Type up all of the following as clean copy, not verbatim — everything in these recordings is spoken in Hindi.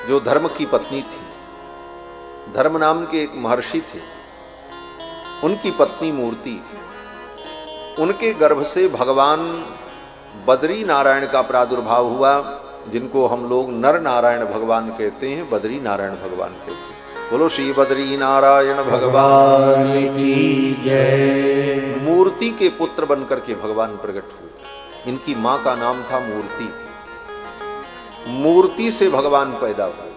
जो धर्म की पत्नी थी, धर्म नाम के एक महर्षि थे, उनकी पत्नी मूर्ति, उनके गर्भ से भगवान बद्री नारायण का प्रादुर्भाव हुआ, जिनको हम लोग नर नारायण भगवान कहते हैं, बद्री नारायण भगवान कहते हैं। बोलो श्री बद्री नारायण भगवान की जय। मूर्ति के पुत्र बनकर के भगवान प्रकट हुए। इनकी मां का नाम था मूर्ति। मूर्ति से भगवान पैदा हुए।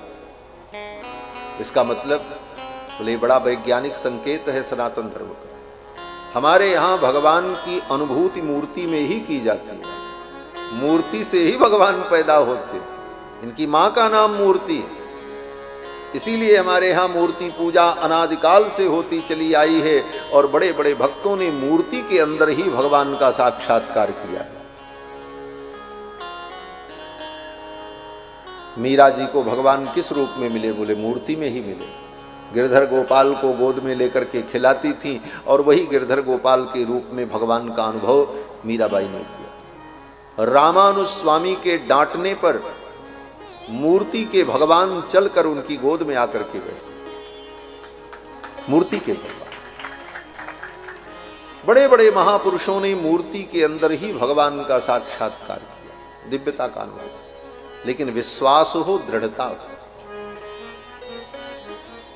इसका मतलब बोले बड़ा वैज्ञानिक संकेत है सनातन धर्म का। हमारे यहां भगवान की अनुभूति मूर्ति में ही की जाती है। मूर्ति से ही भगवान पैदा होते। इनकी मां का नाम मूर्ति है, इसीलिए हमारे यहाँ मूर्ति पूजा अनादिकाल से होती चली आई है और बड़े बड़े भक्तों ने मूर्ति के अंदर ही भगवान का साक्षात्कार किया है। मीरा जी को भगवान किस रूप में मिले? बोले मूर्ति में ही मिले। गिरधर गोपाल को गोद में लेकर के खिलाती थी और वही गिरधर गोपाल के रूप में भगवान का अनुभव मीराबाई ने किया। रामानुज स्वामी के डांटने पर मूर्ति के भगवान चलकर उनकी गोद में आकर के बैठे। मूर्ति के भगवान, बड़े बड़े महापुरुषों ने मूर्ति के अंदर ही भगवान का साक्षात्कार किया, दिव्यता का अनुभव। लेकिन विश्वास हो, दृढ़ता हो।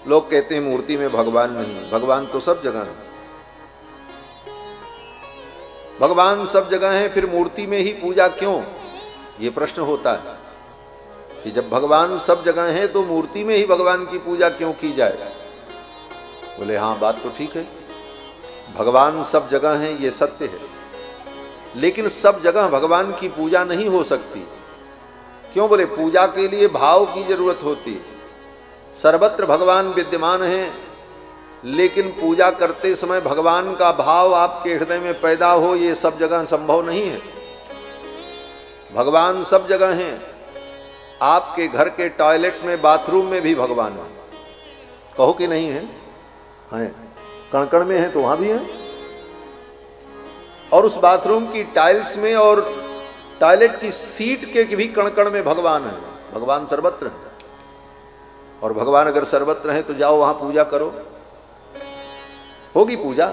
लोग कहते हैं मूर्ति में भगवान नहीं। भगवान तो सब जगह है। भगवान सब जगह है, फिर मूर्ति में ही पूजा क्यों? ये प्रश्न होता है कि जब भगवान सब जगह है तो मूर्ति में ही भगवान की पूजा क्यों की जाए? बोले हाँ, बात तो ठीक है, भगवान सब जगह है, ये सत्य है। लेकिन सब जगह भगवान की पूजा नहीं हो सकती। क्यों? बोले पूजा के लिए भाव की जरूरत होती है। सर्वत्र भगवान विद्यमान है, लेकिन पूजा करते समय भगवान का भाव आपके हृदय में पैदा हो, ये सब जगह संभव नहीं है। भगवान सब जगह हैं। आपके घर के टॉयलेट में, बाथरूम में भी भगवान है। कहो कि नहीं है? हैं। कण कण में है तो वहां भी है। और उस बाथरूम की टाइल्स में और टॉयलेट की सीट के भी कण कण में भगवान है। भगवान सर्वत्र है। और भगवान अगर सर्वत्र है तो जाओ वहां पूजा करो, होगी पूजा।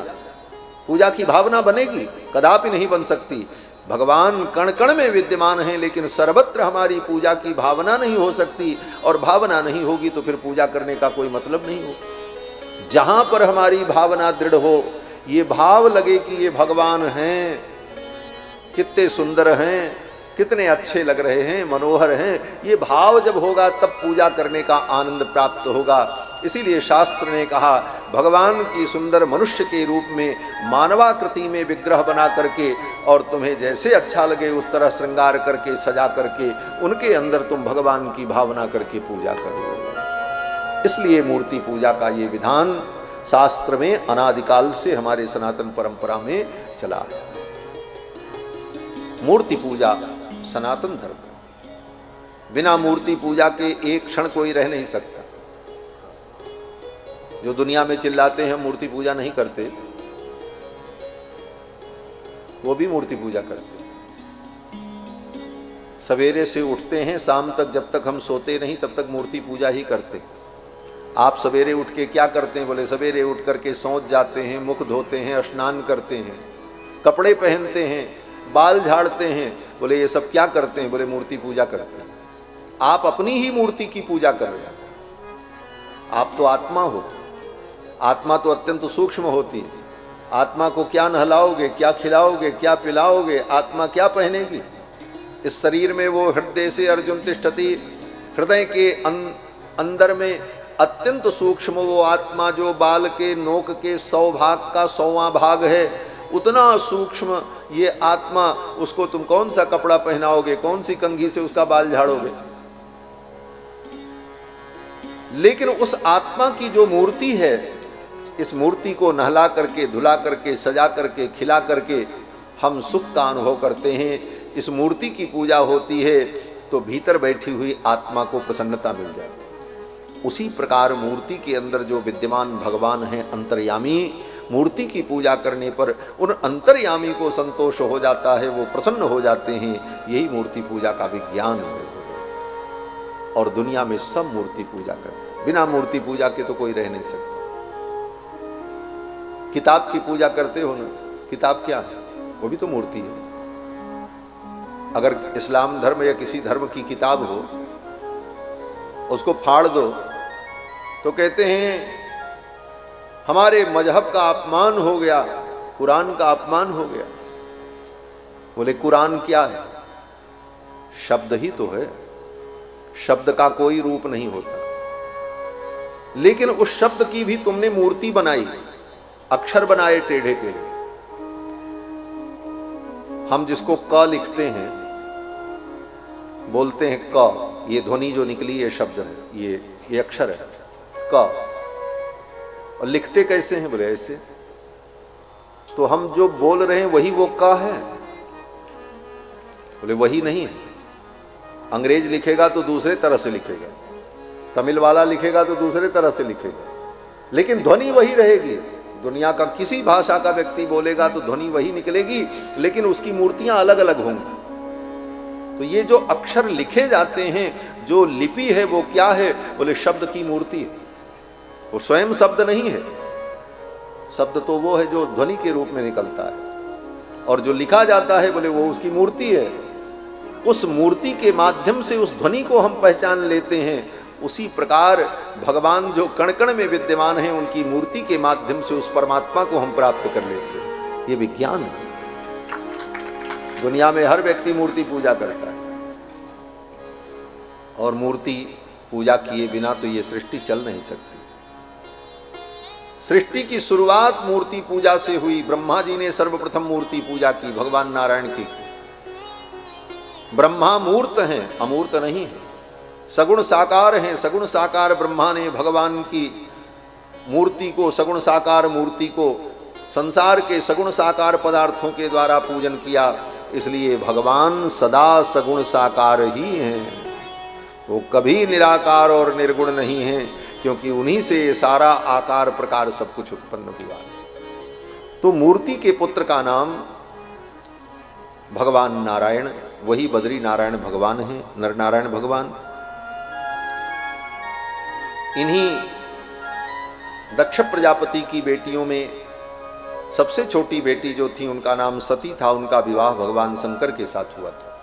पूजा की भावना बनेगी? कदापि नहीं बन सकती। भगवान कण कण में विद्यमान है, लेकिन सर्वत्र हमारी पूजा की भावना नहीं हो सकती। और भावना नहीं होगी तो फिर पूजा करने का कोई मतलब नहीं हो। जहां पर हमारी भावना दृढ़ हो, ये भाव लगे कि ये भगवान हैं, कितने सुंदर हैं, कितने अच्छे लग रहे हैं, मनोहर हैं, ये भाव जब होगा तब पूजा करने का आनंद प्राप्त होगा। इसीलिए शास्त्र ने कहा भगवान की सुंदर मनुष्य के रूप में मानवाकृति में विग्रह बना करके और तुम्हें जैसे अच्छा लगे उस तरह श्रृंगार करके, सजा करके उनके अंदर तुम भगवान की भावना करके पूजा करो। इसलिए मूर्ति पूजा का ये विधान शास्त्र में अनादिकाल से हमारे सनातन परंपरा में चला है। मूर्ति पूजा सनातन धर्म। बिना मूर्ति पूजा के एक क्षण कोई रह नहीं सकता। जो दुनिया में चिल्लाते हैं मूर्ति पूजा नहीं करते, वो भी मूर्ति पूजा करते हैं। सवेरे से उठते हैं, शाम तक जब तक हम सोते नहीं तब तक मूर्ति पूजा ही करते। आप सवेरे उठ के क्या करते हैं? बोले सवेरे उठ करके सोच जाते हैं, मुख धोते हैं, स्नान करते हैं, कपड़े पहनते हैं, बाल झाड़ते हैं। बोले ये सब क्या करते हैं? बोले मूर्ति पूजा करते हैं। आप अपनी ही मूर्ति की पूजा कर रहे हैं। आप तो आत्मा हो। आत्मा तो अत्यंत सूक्ष्म होती है। आत्मा को क्या नहलाओगे, क्या खिलाओगे, क्या पिलाओगे? आत्मा क्या पहनेगी? इस शरीर में वो हृदय से अर्जुन तिष्ठति, हृदय के अंदर में अत्यंत सूक्ष्म वो आत्मा जो बाल के नोक के 100 भाग का 100वां भाग है, उतना सूक्ष्म ये आत्मा, उसको तुम कौन सा कपड़ा पहनाओगे, कौन सी कंघी से उसका बाल झाड़ोगे? लेकिन उस आत्मा की जो मूर्ति है, इस मूर्ति को नहला करके, धुला करके, सजा करके, खिला करके हम सुख का अनुभव करते हैं। इस मूर्ति की पूजा होती है तो भीतर बैठी हुई आत्मा को प्रसन्नता मिल जाती है। उसी प्रकार मूर्ति के अंदर जो विद्यमान भगवान है अंतर्यामी, मूर्ति की पूजा करने पर उन अंतर्यामी को संतोष हो जाता है, वो प्रसन्न हो जाते हैं। यही मूर्ति पूजा का विज्ञान है। और दुनिया में सब मूर्ति पूजा करते। बिना मूर्ति पूजा के तो कोई रह नहीं सकता। किताब की पूजा करते हो ना, किताब क्या है? वो भी तो मूर्ति है। अगर इस्लाम धर्म या किसी धर्म की किताब हो, उसको फाड़ दो तो कहते हैं हमारे मजहब का अपमान हो गया, कुरान का अपमान हो गया। बोले कुरान क्या है? शब्द ही तो है, शब्द का कोई रूप नहीं होता। लेकिन उस शब्द की भी तुमने मूर्ति बनाई, अक्षर बनाए टेढ़े टेढ़े। हम जिसको क लिखते हैं, बोलते हैं क, ये ध्वनि जो निकली ये शब्द है, ये अक्षर है क। और लिखते कैसे हैं? बोले ऐसे। तो हम जो बोल रहे हैं वही वो क है? बोले वही नहीं है। अंग्रेज लिखेगा तो दूसरे तरह से लिखेगा, तमिल वाला लिखेगा तो दूसरे तरह से लिखेगा, लेकिन ध्वनि वही रहेगी। दुनिया का किसी भाषा का व्यक्ति बोलेगा तो ध्वनि वही निकलेगी, लेकिन उसकी मूर्तियां अलग अलग होंगी। तो ये जो अक्षर लिखे जाते हैं, जो लिपि है, वो क्या है? बोले शब्द की मूर्ति है। वो स्वयं शब्द नहीं है। शब्द तो वो है जो ध्वनि के रूप में निकलता है, और जो लिखा जाता है बोले वो उसकी मूर्ति है। उस मूर्ति के माध्यम से उस ध्वनि को हम पहचान लेते हैं। उसी प्रकार भगवान जो कण कण में विद्यमान हैं, उनकी मूर्ति के माध्यम से उस परमात्मा को हम प्राप्त कर लेते हैं। ये विज्ञान है। दुनिया में हर व्यक्ति मूर्ति पूजा करता है, और मूर्ति पूजा किए बिना तो ये सृष्टि चल नहीं सकती। सृष्टि की शुरुआत मूर्ति पूजा से हुई। ब्रह्मा जी ने सर्वप्रथम मूर्ति पूजा की, भगवान नारायण की। ब्रह्मा मूर्त हैं, अमूर्त नहीं है। सगुण साकार हैं। सगुण साकार ब्रह्मा ने भगवान की मूर्ति को, सगुण साकार मूर्ति को संसार के सगुण साकार पदार्थों के द्वारा पूजन किया। इसलिए भगवान सदा सगुण साकार ही हैं। वो कभी निराकार और निर्गुण नहीं हैं, क्योंकि उन्हीं से सारा आकार प्रकार सब कुछ उत्पन्न हुआ। तो मूर्ति के पुत्र का नाम भगवान नारायण, वही बद्री नारायण भगवान हैं, नर नारायण भगवान। इन्हीं दक्ष प्रजापति की बेटियों में सबसे छोटी बेटी जो थी, उनका नाम सती था। उनका विवाह भगवान शंकर के साथ हुआ था।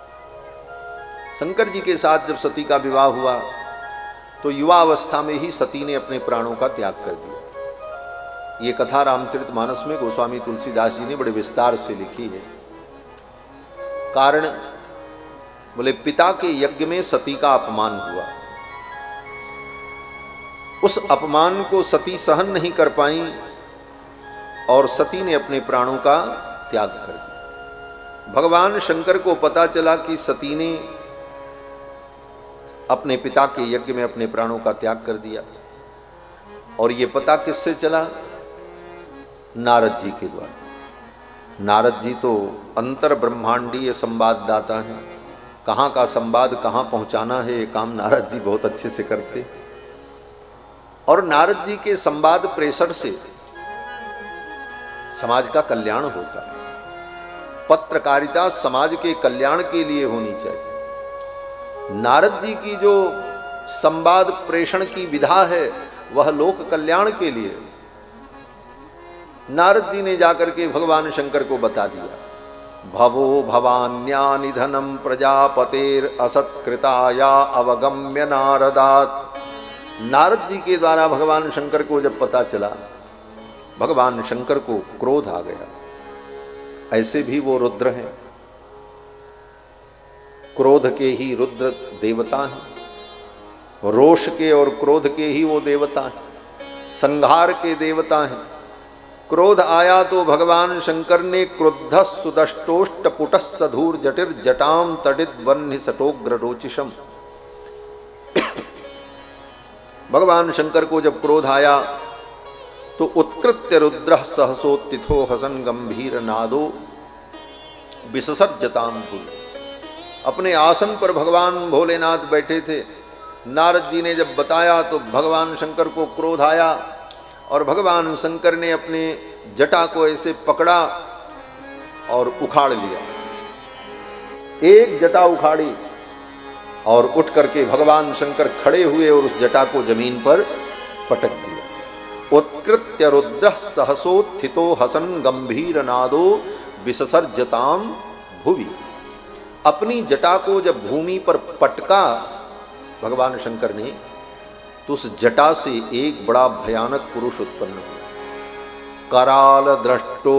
शंकर जी के साथ जब सती का विवाह हुआ तो युवा अवस्था में ही सती ने अपने प्राणों का त्याग कर दिया। ये कथा रामचरितमानस में गोस्वामी तुलसीदास जी ने बड़े विस्तार से लिखी है। कारण बोले पिता के यज्ञ में सती का अपमान हुआ। उस अपमान को सती सहन नहीं कर पाई और सती ने अपने प्राणों का त्याग कर दिया। भगवान शंकर को पता चला कि सती ने अपने पिता के यज्ञ में अपने प्राणों का त्याग कर दिया। और ये पता किससे चला? नारद जी के द्वारा। नारद जी तो अंतर ब्रह्मांडीय संवाददाता हैं। कहाँ का संवाद कहाँ पहुँचाना है, ये काम नारद जी बहुत अच्छे से करते। और नारद जी के संवाद प्रेषण से समाज का कल्याण होता है। पत्रकारिता समाज के कल्याण के लिए होनी चाहिए। नारद जी की जो संवाद प्रेषण की विधा है वह लोक कल्याण के लिए। नारद जी ने जाकर के भगवान शंकर को बता दिया, भवो भवान्या निधनम प्रजापतेर असत्कृताया अवगम्य नारदात। नारद जी के द्वारा भगवान शंकर को जब पता चला, भगवान शंकर को क्रोध आ गया। ऐसे भी वो रुद्र हैं, क्रोध के ही रुद्र देवता हैं, रोष के और क्रोध के ही वो देवता हैं, संहार के देवता हैं। क्रोध आया तो भगवान शंकर ने क्रुद्ध सुदष्टोष्ट पुट सधूर जटिर जटाम तडित वन्य सटोग्र रोचिशम। भगवान शंकर को जब क्रोध आया तो उत्कृत्य रुद्र सहसोत्थितो हसन गंभीर नादो विससर्जताम भूल। अपने आसन पर भगवान भोलेनाथ बैठे थे। नारद जी ने जब बताया तो भगवान शंकर को क्रोध आया और भगवान शंकर ने अपने जटा को ऐसे पकड़ा और उखाड़ लिया। एक जटा उखाड़ी और उठ करके भगवान शंकर खड़े हुए और उस जटा को जमीन पर पटक दिया। उत्कृत्य रुद्र सहसोत्थितो हसन गंभीर नादो विससर्जताम भुवि। अपनी जटा को जब भूमि पर पटका भगवान शंकर ने, तो उस जटा से एक बड़ा भयानक पुरुष उत्पन्न हुआ। कराल दृष्टो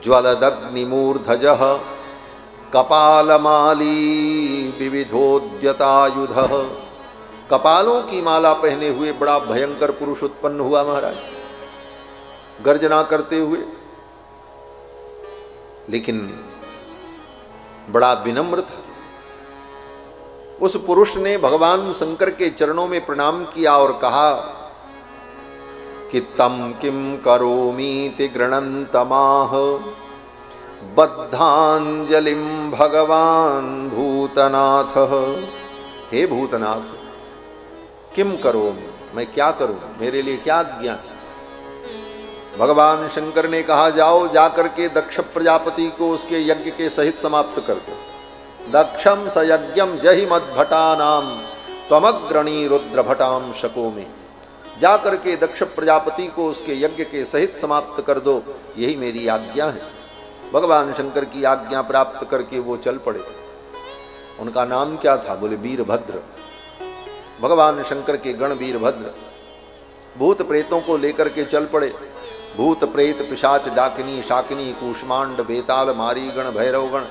ज्वलदग्निमूर्धजः कपालमाली विविधोद्यतायुध। कपालों की माला पहने हुए बड़ा भयंकर पुरुष उत्पन्न हुआ महाराज, गर्जना करते हुए, लेकिन बड़ा विनम्र था। उस पुरुष ने भगवान शंकर के चरणों में प्रणाम किया और कहा कि तम किम करोमीति गृणन्तमाह बद्धांजलिम भगवान भूतनाथ। हे भूतनाथ, किम करोमि, मैं क्या करूं, मेरे लिए क्या आज्ञा है। भगवान शंकर ने कहा जाओ जाकर के दक्ष प्रजापति को उसके यज्ञ के सहित समाप्त कर दो। दक्षम स यज्ञम जहि मद्भटानाम त्वमग्रणी रुद्र भटाम शको में। जाकर के दक्ष प्रजापति को उसके यज्ञ के सहित समाप्त कर दो, यही मेरी आज्ञा है। भगवान शंकर की आज्ञा प्राप्त करके वो चल पड़े। उनका नाम क्या था? बोले वीरभद्र। भगवान शंकर के गण वीरभद्र भूत प्रेतों को लेकर के चल पड़े। भूत प्रेत पिशाच डाकिनी शाकिनी कूष्मांड बेताल मारी गण भैरव गण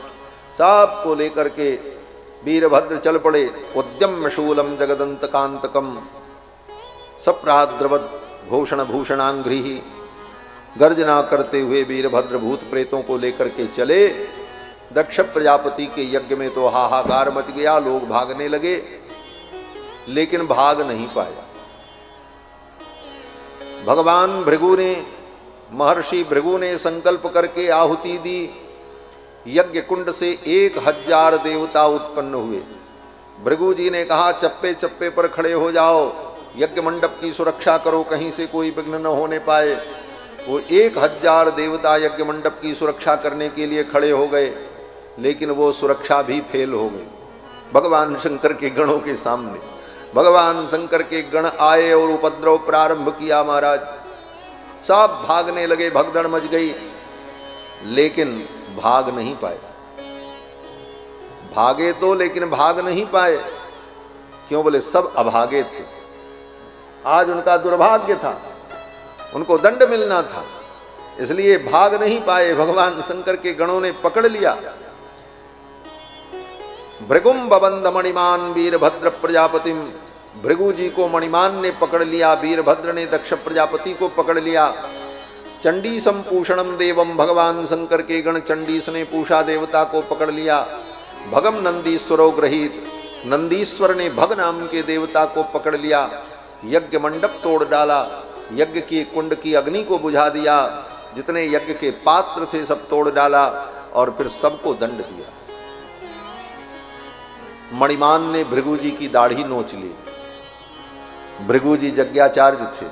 सब को लेकर के वीरभद्र चल पड़े। उद्यम शूलम जगदंत कांतकम सप्राद्रवत घोषण भूषणांग्री। गर्जना करते हुए वीरभद्र भूत प्रेतों को लेकर के चले। दक्ष प्रजापति के यज्ञ में तो हाहाकार मच गया, लोग भागने लगे, लेकिन भाग नहीं पाया। भगवान भृगु ने, महर्षि भृगु ने संकल्प करके आहुति दी। यज्ञ कुंड से 1000 देवता उत्पन्न हुए। भृगु जी ने कहा चप्पे चप्पे पर खड़े हो जाओ, यज्ञ मंडप की सुरक्षा करो, कहीं से कोई विघ्न न होने पाए। वो 1000 देवता यज्ञ मंडप की सुरक्षा करने के लिए खड़े हो गए, लेकिन वो सुरक्षा भी फेल हो गई भगवान शंकर के गणों के सामने। भगवान शंकर के गण आए और उपद्रव प्रारंभ किया महाराज। सब भागने लगे, भगदड़ मच गई, लेकिन भाग नहीं पाए। भागे तो, लेकिन भाग नहीं पाए। क्यों? बोले सब अभागे थे। आज उनका दुर्भाग्य था, उनको दंड मिलना था, इसलिए भाग नहीं पाए। भगवान शंकर के गणों ने पकड़ लिया। भृगुम बबंध मणिमान वीरभद्र प्रजापतिम। भृगु जी को मणिमान ने पकड़ लिया, वीरभद्र ने दक्ष प्रजापति को पकड़ लिया। चंडी संपूषणम देवम। भगवान शंकर के गण चंडीस ने पूषा देवता को पकड़ लिया। भगम नंदीश्वरो गृहीत। नंदीश्वर ने भग नाम के देवता को पकड़ लिया। यज्ञ मंडप तोड़ डाला, यज्ञ की कुंड की अग्नि को बुझा दिया, जितने यज्ञ के पात्र थे सब तोड़ डाला और फिर सबको दंड दिया। मणिमान ने भृगु जी की दाढ़ी नोच ली। भृगु जी यज्ञाचार्य थे।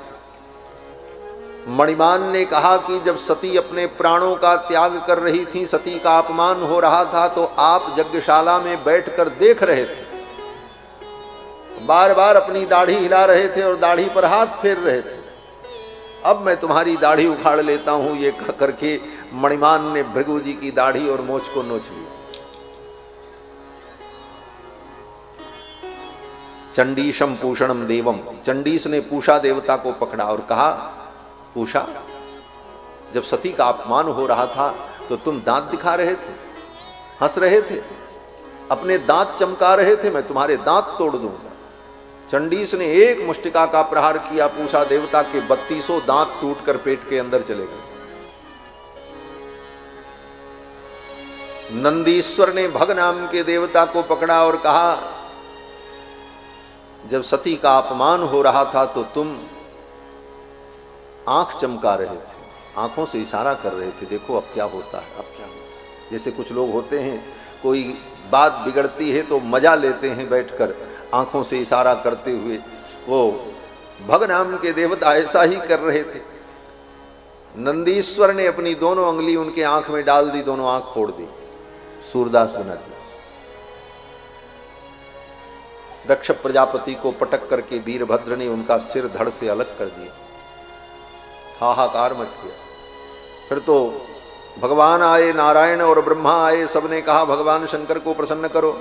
मणिमान ने कहा कि जब सती अपने प्राणों का त्याग कर रही थी, सती का अपमान हो रहा था, तो आप यज्ञशाला में बैठकर देख रहे थे, बार बार अपनी दाढ़ी हिला रहे थे और दाढ़ी पर हाथ फेर रहे थे। अब मैं तुम्हारी दाढ़ी उखाड़ लेता हूं, ये कह करके मणिमान ने भृगु जी की दाढ़ी और मोछ को नोच लिया। चंडीशम पूषणम देवम। चंडीस ने पूषा देवता को पकड़ा और कहा पूषा, जब सती का अपमान हो रहा था तो तुम दांत दिखा रहे थे, हंस रहे थे, अपने दांत चमका रहे थे, मैं तुम्हारे दांत तोड़ दूंगा। चंडीस ने एक मुष्टिका का प्रहार किया, पूषा देवता के 3200 दांत टूटकर पेट के अंदर चले गए। नंदीश्वर ने भग नाम के देवता को पकड़ा और कहा जब सती का अपमान हो रहा था तो तुम आंख चमका रहे थे, आंखों से इशारा कर रहे थे, देखो अब क्या होता है, अब क्या होता है। जैसे कुछ लोग होते हैं, कोई बात बिगड़ती है तो मजा लेते हैं बैठकर आंखों से इशारा करते हुए, वो भग नाम के देवता ऐसा ही कर रहे थे। नंदीश्वर ने अपनी दोनों अंगली उनके आंख में डाल दी, दोनों आंख फोड़ दी, सूरदास बना दिया। दक्ष प्रजापति को पटक करके वीरभद्र ने उनका सिर धड़ से अलग कर दिया। हाहाकार मच गया। फिर तो भगवान आए, नारायण और ब्रह्मा आए, सबने कहा भगवान शंकर को प्रसन्न करो।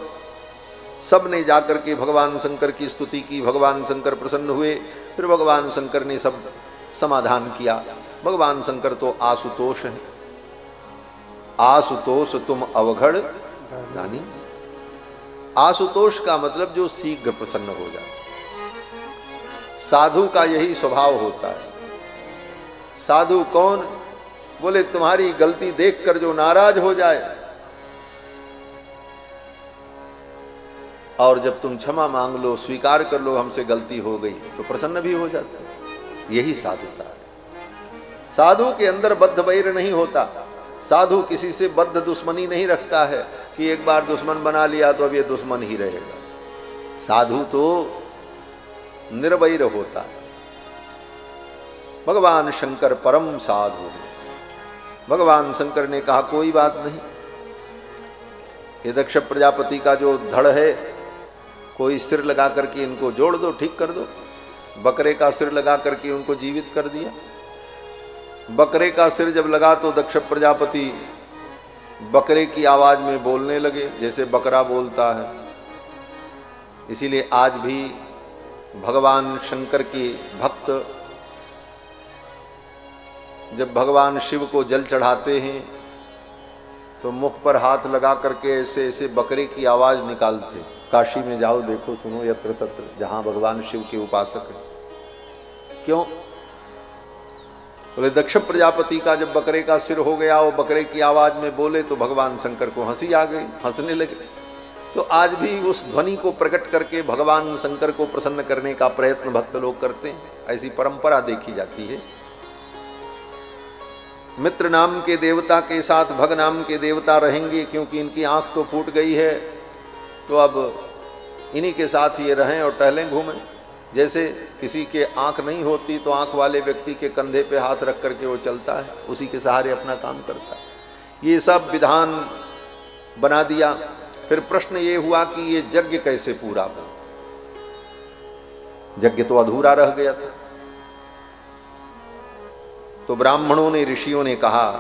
सब ने जाकर के भगवान शंकर की स्तुति की, भगवान शंकर प्रसन्न हुए। फिर भगवान शंकर ने सब समाधान किया। भगवान शंकर तो आशुतोष हैं। आशुतोष तुम अवघड़ दानी। आशुतोष का मतलब जो शीघ्र प्रसन्न हो जाए। साधु का यही स्वभाव होता है। साधु कौन? बोले तुम्हारी गलती देखकर जो नाराज हो जाए और जब तुम क्षमा मांग लो, स्वीकार कर लो हमसे गलती हो गई, तो प्रसन्न भी हो जाते हैं। यही साधुता है। साधु के अंदर बद्ध वैर नहीं होता। साधु किसी से बद्ध दुश्मनी नहीं रखता है कि एक बार दुश्मन बना लिया तो अब ये दुश्मन ही रहेगा। साधु तो निर्वैर होता है। भगवान शंकर परम साधु है। भगवान शंकर ने कहा कोई बात नहीं, ये दक्ष प्रजापति का जो धड़ है, कोई सिर लगा करके इनको जोड़ दो, ठीक कर दो। बकरे का सिर लगा करके उनको जीवित कर दिया। बकरे का सिर जब लगा तो दक्ष प्रजापति बकरे की आवाज में बोलने लगे जैसे बकरा बोलता है। इसीलिए आज भी भगवान शंकर के भक्त जब भगवान शिव को जल चढ़ाते हैं तो मुख पर हाथ लगा करके ऐसे ऐसे बकरे की आवाज निकालते। काशी में जाओ, देखो, सुनो, यत्र तत्र, जहां भगवान शिव के उपासक हैं। क्यों? बोले दक्ष प्रजापति का जब बकरे का सिर हो गया, वो बकरे की आवाज में बोले तो भगवान शंकर को हंसी आ गई, हंसने लगे। तो आज भी उस ध्वनि को प्रकट करके भगवान शंकर को प्रसन्न करने का प्रयत्न भक्त लोग करते हैं। ऐसी परंपरा देखी जाती है। मित्र नाम के देवता के साथ भग नाम के देवता रहेंगे, क्योंकि इनकी आंख तो फूट गई है, तो अब इन्हीं के साथ ये रहें और टहलें, घूमें। जैसे किसी के आंख नहीं होती तो आंख वाले व्यक्ति के कंधे पे हाथ रख करके वो चलता है, उसी के सहारे अपना काम करता है। ये सब विधान बना दिया। फिर प्रश्न ये हुआ कि ये यज्ञ कैसे पूरा हो? यज्ञ तो अधूरा रह गया था। तो ब्राह्मणों ने, ऋषियों ने कहा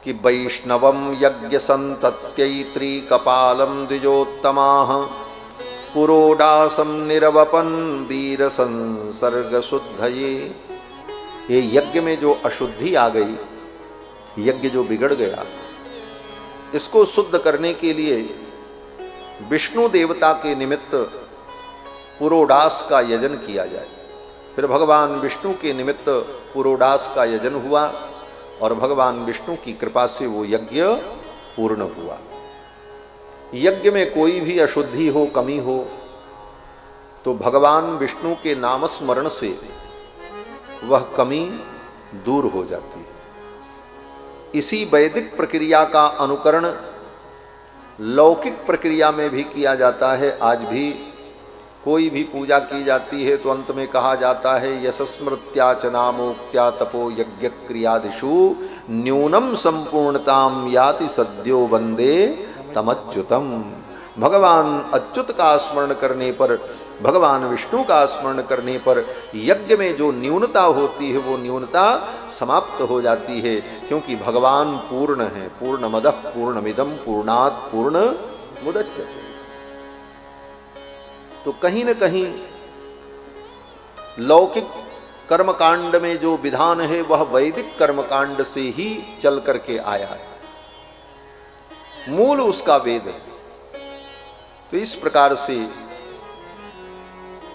कि वैष्णवम यज्ञ संतत्यैत्री कपालम द्विजोत्तमाः पुरोडासम निरवपन वीर संसर्ग शुद्धये। ये यज्ञ में जो अशुद्धि आ गई, यज्ञ जो बिगड़ गया, इसको शुद्ध करने के लिए विष्णु देवता के निमित्त पुरोडास का यजन किया जाए। फिर भगवान विष्णु के निमित्त पुरोडास का यजन हुआ और भगवान विष्णु की कृपा से वो यज्ञ पूर्ण हुआ। यज्ञ में कोई भी अशुद्धि हो, कमी हो, तो भगवान विष्णु के नामस्मरण से वह कमी दूर हो जाती है। इसी वैदिक प्रक्रिया का अनुकरण लौकिक प्रक्रिया में भी किया जाता है। आज भी कोई भी पूजा की जाती है तो अंत में कहा जाता है यशस्मृत्या च नामोक्त्या तपो यज्ञ क्रियादिषु न्यूनम संपूर्णताम याति सद्यो वंदे तमच्युतम। भगवान अच्युत का स्मरण करने पर, भगवान विष्णु का स्मरण करने पर यज्ञ में जो न्यूनता होती है वो न्यूनता समाप्त हो जाती है, क्योंकि भगवान पूर्ण है। पूर्णमदः पूर्णमिदं पूर्णात् पूर्णमुदच्यते। तो कहीं न कहीं लौकिक कर्मकांड में जो विधान है वह वैदिक कर्मकांड से ही चल करके आया है, मूल उसका वेद है। तो इस प्रकार से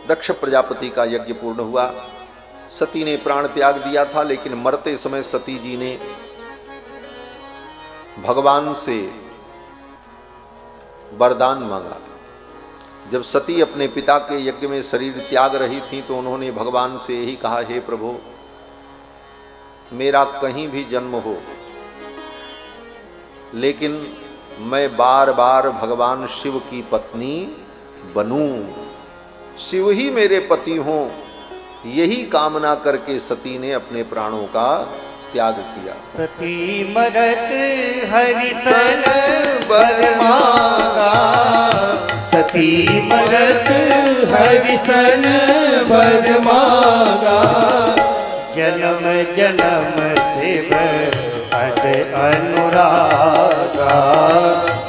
दक्ष प्रजापति का यज्ञ पूर्ण हुआ। सती ने प्राण त्याग दिया था, लेकिन मरते समय सती जी ने भगवान से वरदान मांगा। जब सती अपने पिता के यज्ञ में शरीर त्याग रही थी तो उन्होंने भगवान से यही कहा, हे प्रभु, मेरा कहीं भी जन्म हो, लेकिन मैं बार बार भगवान शिव की पत्नी बनूं, शिव ही मेरे पति हों। यही कामना करके सती ने अपने प्राणों का त्याग किया। सती मरत हरि सन बर मांगा, सती मरत हरिसन बर मांगा, जन्म जन्म शिव पद अनुरागा,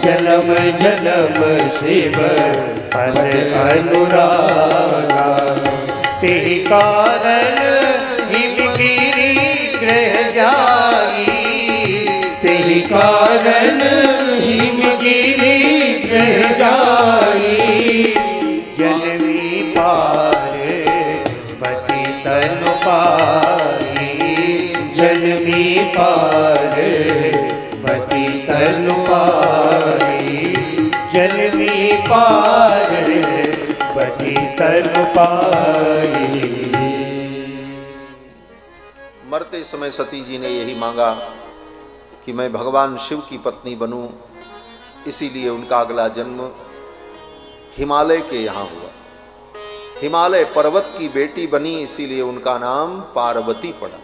जन्म जन्म शिव पद अनुरागा। तेहि कारण हिमगिरि ग्रह जाई, तेहि कारण हिमगिरि ग्रह जाई। जनमी पार पति तनु पाई, जनमी पार पति तनु पाई, जनमी पार पति तनु पाई। मरते समय सती जी ने यही मांगा कि मैं भगवान शिव की पत्नी बनूं, इसीलिए उनका अगला जन्म हिमालय के यहाँ हुआ। हिमालय पर्वत की बेटी बनी, इसीलिए उनका नाम पार्वती पड़ा।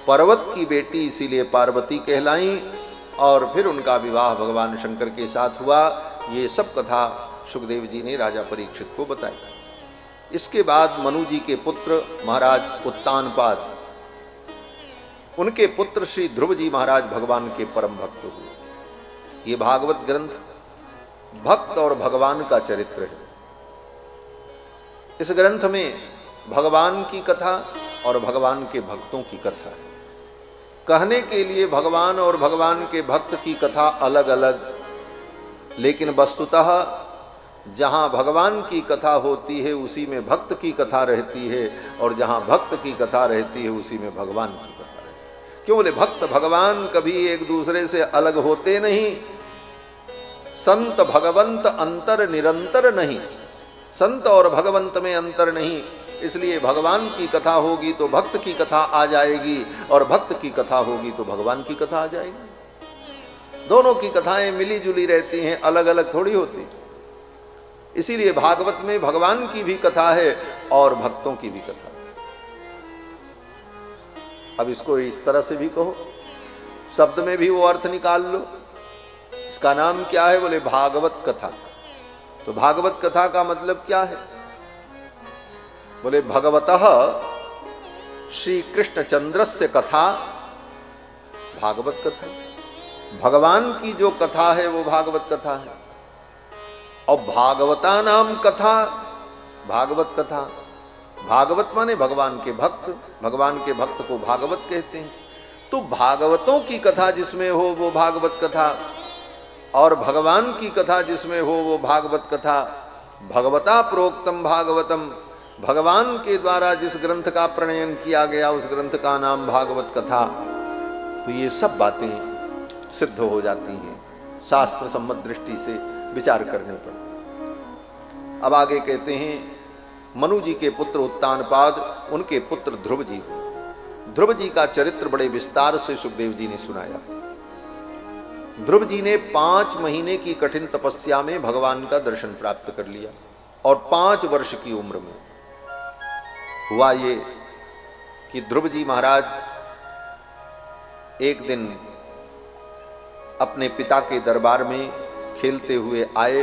पर्वत की बेटी इसीलिए पार्वती कहलाई, और फिर उनका विवाह भगवान शंकर के साथ हुआ। ये सब कथा सुखदेव जी ने राजा परीक्षित को बताई। इसके बाद मनु जी के पुत्र महाराज उत्तानपाद, उनके पुत्र श्री ध्रुव जी महाराज भगवान के परम भक्त हुए। ये भागवत ग्रंथ भक्त और भगवान का चरित्र है। इस ग्रंथ में भगवान की कथा और भगवान के भक्तों की कथा है। कहने के लिए भगवान और भगवान के भक्त की कथा अलग अलग, लेकिन वस्तुतः जहां भगवान की कथा होती है उसी में भक्त की कथा रहती है, और जहां भक्त की कथा रहती है उसी में भगवान की कथा रहती है। क्यों बोले? भक्त भगवान कभी एक दूसरे से अलग होते नहीं। संत भगवंत अंतर निरंतर नहीं, संत और भगवंत में अंतर नहीं। इसलिए भगवान की कथा होगी तो भक्त की कथा आ जाएगी, और भक्त की कथा होगी तो भगवान की कथा आ जाएगी। दोनों की कथाएं मिली जुली रहती हैं, अलग अलग थोड़ी होती। इसीलिए भागवत में भगवान की भी कथा है और भक्तों की भी कथा है। अब इसको इस तरह से भी कहो, शब्द में भी वो अर्थ निकाल लो। इसका नाम क्या है? बोले भागवत कथा। तो भागवत कथा का मतलब क्या है? बोले भगवतः श्री कृष्ण चंद्रस्य कथा भागवत कथा। भगवान की जो कथा है वो भागवत कथा है। और भागवता नाम कथा भागवत कथा। भागवत माने भगवान के भक्त, भगवान के भक्त को भागवत कहते हैं। तो भागवतों की कथा जिसमें हो वो भागवत कथा, और भगवान की कथा जिसमें हो वो भागवत कथा। भगवता प्रोक्तम भागवतम, भगवान के द्वारा जिस ग्रंथ का प्रणयन किया गया उस ग्रंथ का नाम भागवत कथा। तो ये सब बातें सिद्ध हो जाती हैं शास्त्र सम्मत दृष्टि से विचार करने पर। अब आगे कहते हैं, मनु जी के पुत्र उत्तानपाद, उनके पुत्र ध्रुव जी हुए। ध्रुव जी का चरित्र बड़े विस्तार से सुखदेव जी ने सुनाया। ध्रुव जी ने 5 महीने की कठिन तपस्या में भगवान का दर्शन प्राप्त कर लिया, और 5 वर्ष की उम्र में हुआ ये कि ध्रुव जी महाराज एक दिन अपने पिता के दरबार में खेलते हुए आए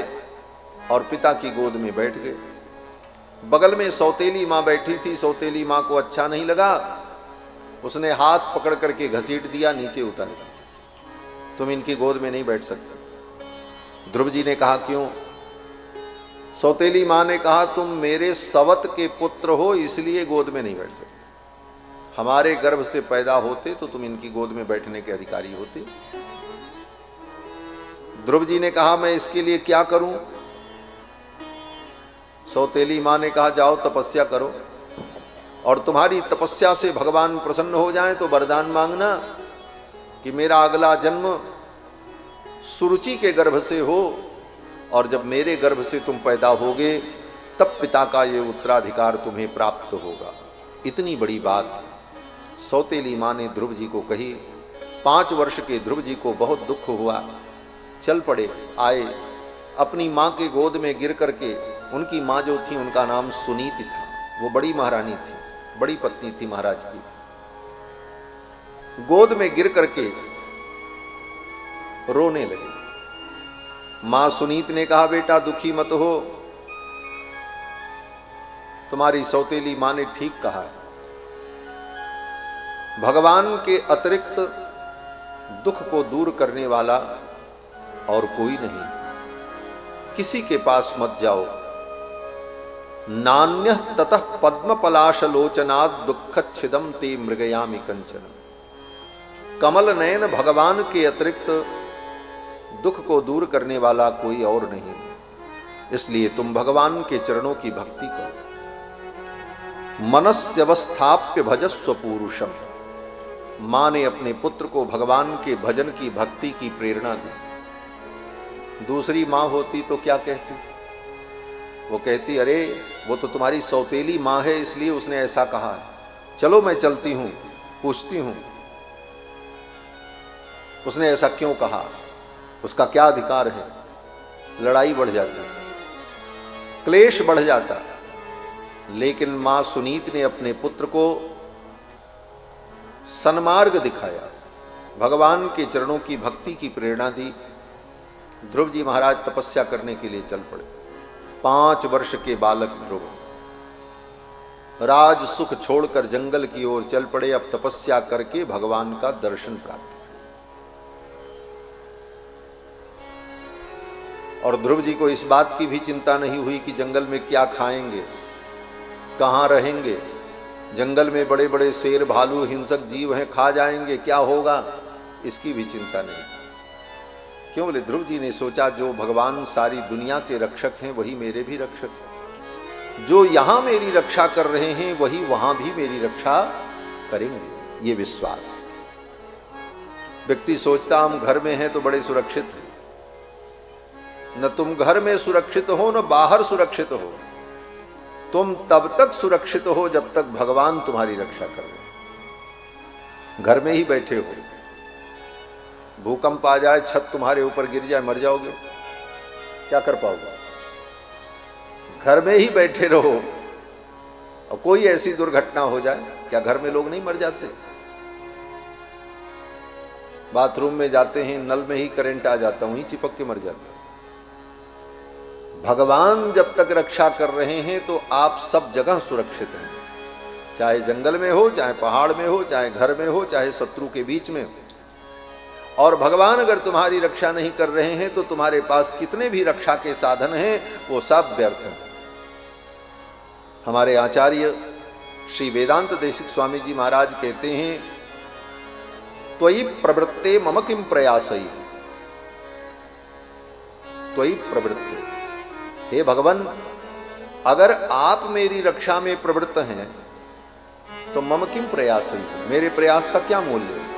और पिता की गोद में बैठ गए। बगल में सौतेली माँ बैठी थी। सौतेली माँ को अच्छा नहीं लगा, उसने हाथ पकड़ करके घसीट दिया, नीचे उतार दिया। तुम इनकी गोद में नहीं बैठ सकते। ध्रुव जी ने कहा क्यों? सौतेली माँ ने कहा तुम मेरे सवत के पुत्र हो, इसलिए गोद में नहीं बैठ सकते। हमारे गर्भ से पैदा होते तो तुम इनकी गोद में बैठने के अधिकारी होते। ध्रुव जी ने कहा मैं इसके लिए क्या करूं? सौतेली माँ ने कहा जाओ तपस्या करो, और तुम्हारी तपस्या से भगवान प्रसन्न हो जाएं तो वरदान मांगना कि मेरा अगला जन्म सुरुचि के गर्भ से हो, और जब मेरे गर्भ से तुम पैदा होगे तब पिता का ये उत्तराधिकार तुम्हें प्राप्त होगा। इतनी बड़ी बात सौतेली माँ ने ध्रुव जी को कही। 5 वर्ष के ध्रुव जी को बहुत दुख हुआ। चल पड़े, आए, अपनी माँ के गोद में गिर करके, उनकी माँ जो थी उनका नाम सुनीति था, वो बड़ी महारानी थी, बड़ी पत्नी थी महाराज की। गोद में गिर करके रोने लगे। मां सुनीत ने कहा, बेटा दुखी मत हो, तुम्हारी सौतेली मां ने ठीक कहा है। भगवान के अतिरिक्त दुख को दूर करने वाला और कोई नहीं, किसी के पास मत जाओ। नान्य ततः पद्म पलाशलोचनात् दुःखच्छिदं ते मृगयामि कंचन। कमल नयन भगवान के अतिरिक्त दुख को दूर करने वाला कोई और नहीं, इसलिए तुम भगवान के चरणों की भक्ति करो। मनस्यवस्थाप्य भजस्व पुरुषम। मां ने अपने पुत्र को भगवान के भजन की भक्ति की प्रेरणा दी। दूसरी मां होती तो क्या कहती? वो कहती, अरे वो तो तुम्हारी सौतेली मां है, इसलिए उसने ऐसा कहा है, चलो मैं चलती हूं, पूछती हूं उसने ऐसा क्यों कहा, उसका क्या अधिकार है। लड़ाई बढ़ जाती, क्लेश बढ़ जाता। लेकिन मां सुनीत ने अपने पुत्र को सन्मार्ग दिखाया, भगवान के चरणों की भक्ति की प्रेरणा दी। ध्रुव जी महाराज तपस्या करने के लिए चल पड़े। 5 वर्ष के बालक ध्रुव राज सुख छोड़कर जंगल की ओर चल पड़े। अब तपस्या करके भगवान का दर्शन प्राप्त। और ध्रुव जी को इस बात की भी चिंता नहीं हुई कि जंगल में क्या खाएंगे, कहां रहेंगे। जंगल में बड़े बड़े शेर भालू हिंसक जीव हैं, खा जाएंगे, क्या होगा, इसकी भी चिंता नहीं। क्यों? बोले ध्रुव जी ने सोचा, जो भगवान सारी दुनिया के रक्षक हैं वही मेरे भी रक्षक हैं। जो यहां मेरी रक्षा कर रहे हैं वही वहां भी मेरी रक्षा करेंगे, ये विश्वास। व्यक्ति सोचता हम घर में हैं तो बड़े सुरक्षित हैं। न तुम घर में सुरक्षित हो न बाहर सुरक्षित हो। तुम तब तक सुरक्षित हो जब तक भगवान तुम्हारी रक्षा कर रहे। घर में ही बैठे हो, भूकंप आ जाए, छत तुम्हारे ऊपर गिर जाए, मर जाओगे, क्या कर पाओगे? घर में ही बैठे रहो और कोई ऐसी दुर्घटना हो जाए, क्या घर में लोग नहीं मर जाते? बाथरूम में जाते हैं, नल में ही करंट आ जाता, वहीं चिपक के मर जाते। भगवान जब तक रक्षा कर रहे हैं तो आप सब जगह सुरक्षित हैं, चाहे जंगल में हो, चाहे पहाड़ में हो, चाहे घर में हो, चाहे शत्रु के बीच में हो। और भगवान अगर तुम्हारी रक्षा नहीं कर रहे हैं तो तुम्हारे पास कितने भी रक्षा के साधन हैं वो सब व्यर्थ हैं। हमारे आचार्य श्री वेदांत देशिक स्वामी जी महाराज कहते हैं, त्वयि प्रवृत्ते मम किम प्रयासई। त्वयि प्रवृत्ते, हे भगवान, अगर आप मेरी रक्षा में प्रवृत्त हैं तो मम किम प्रयासई, मेरे प्रयास का क्या मूल्य है?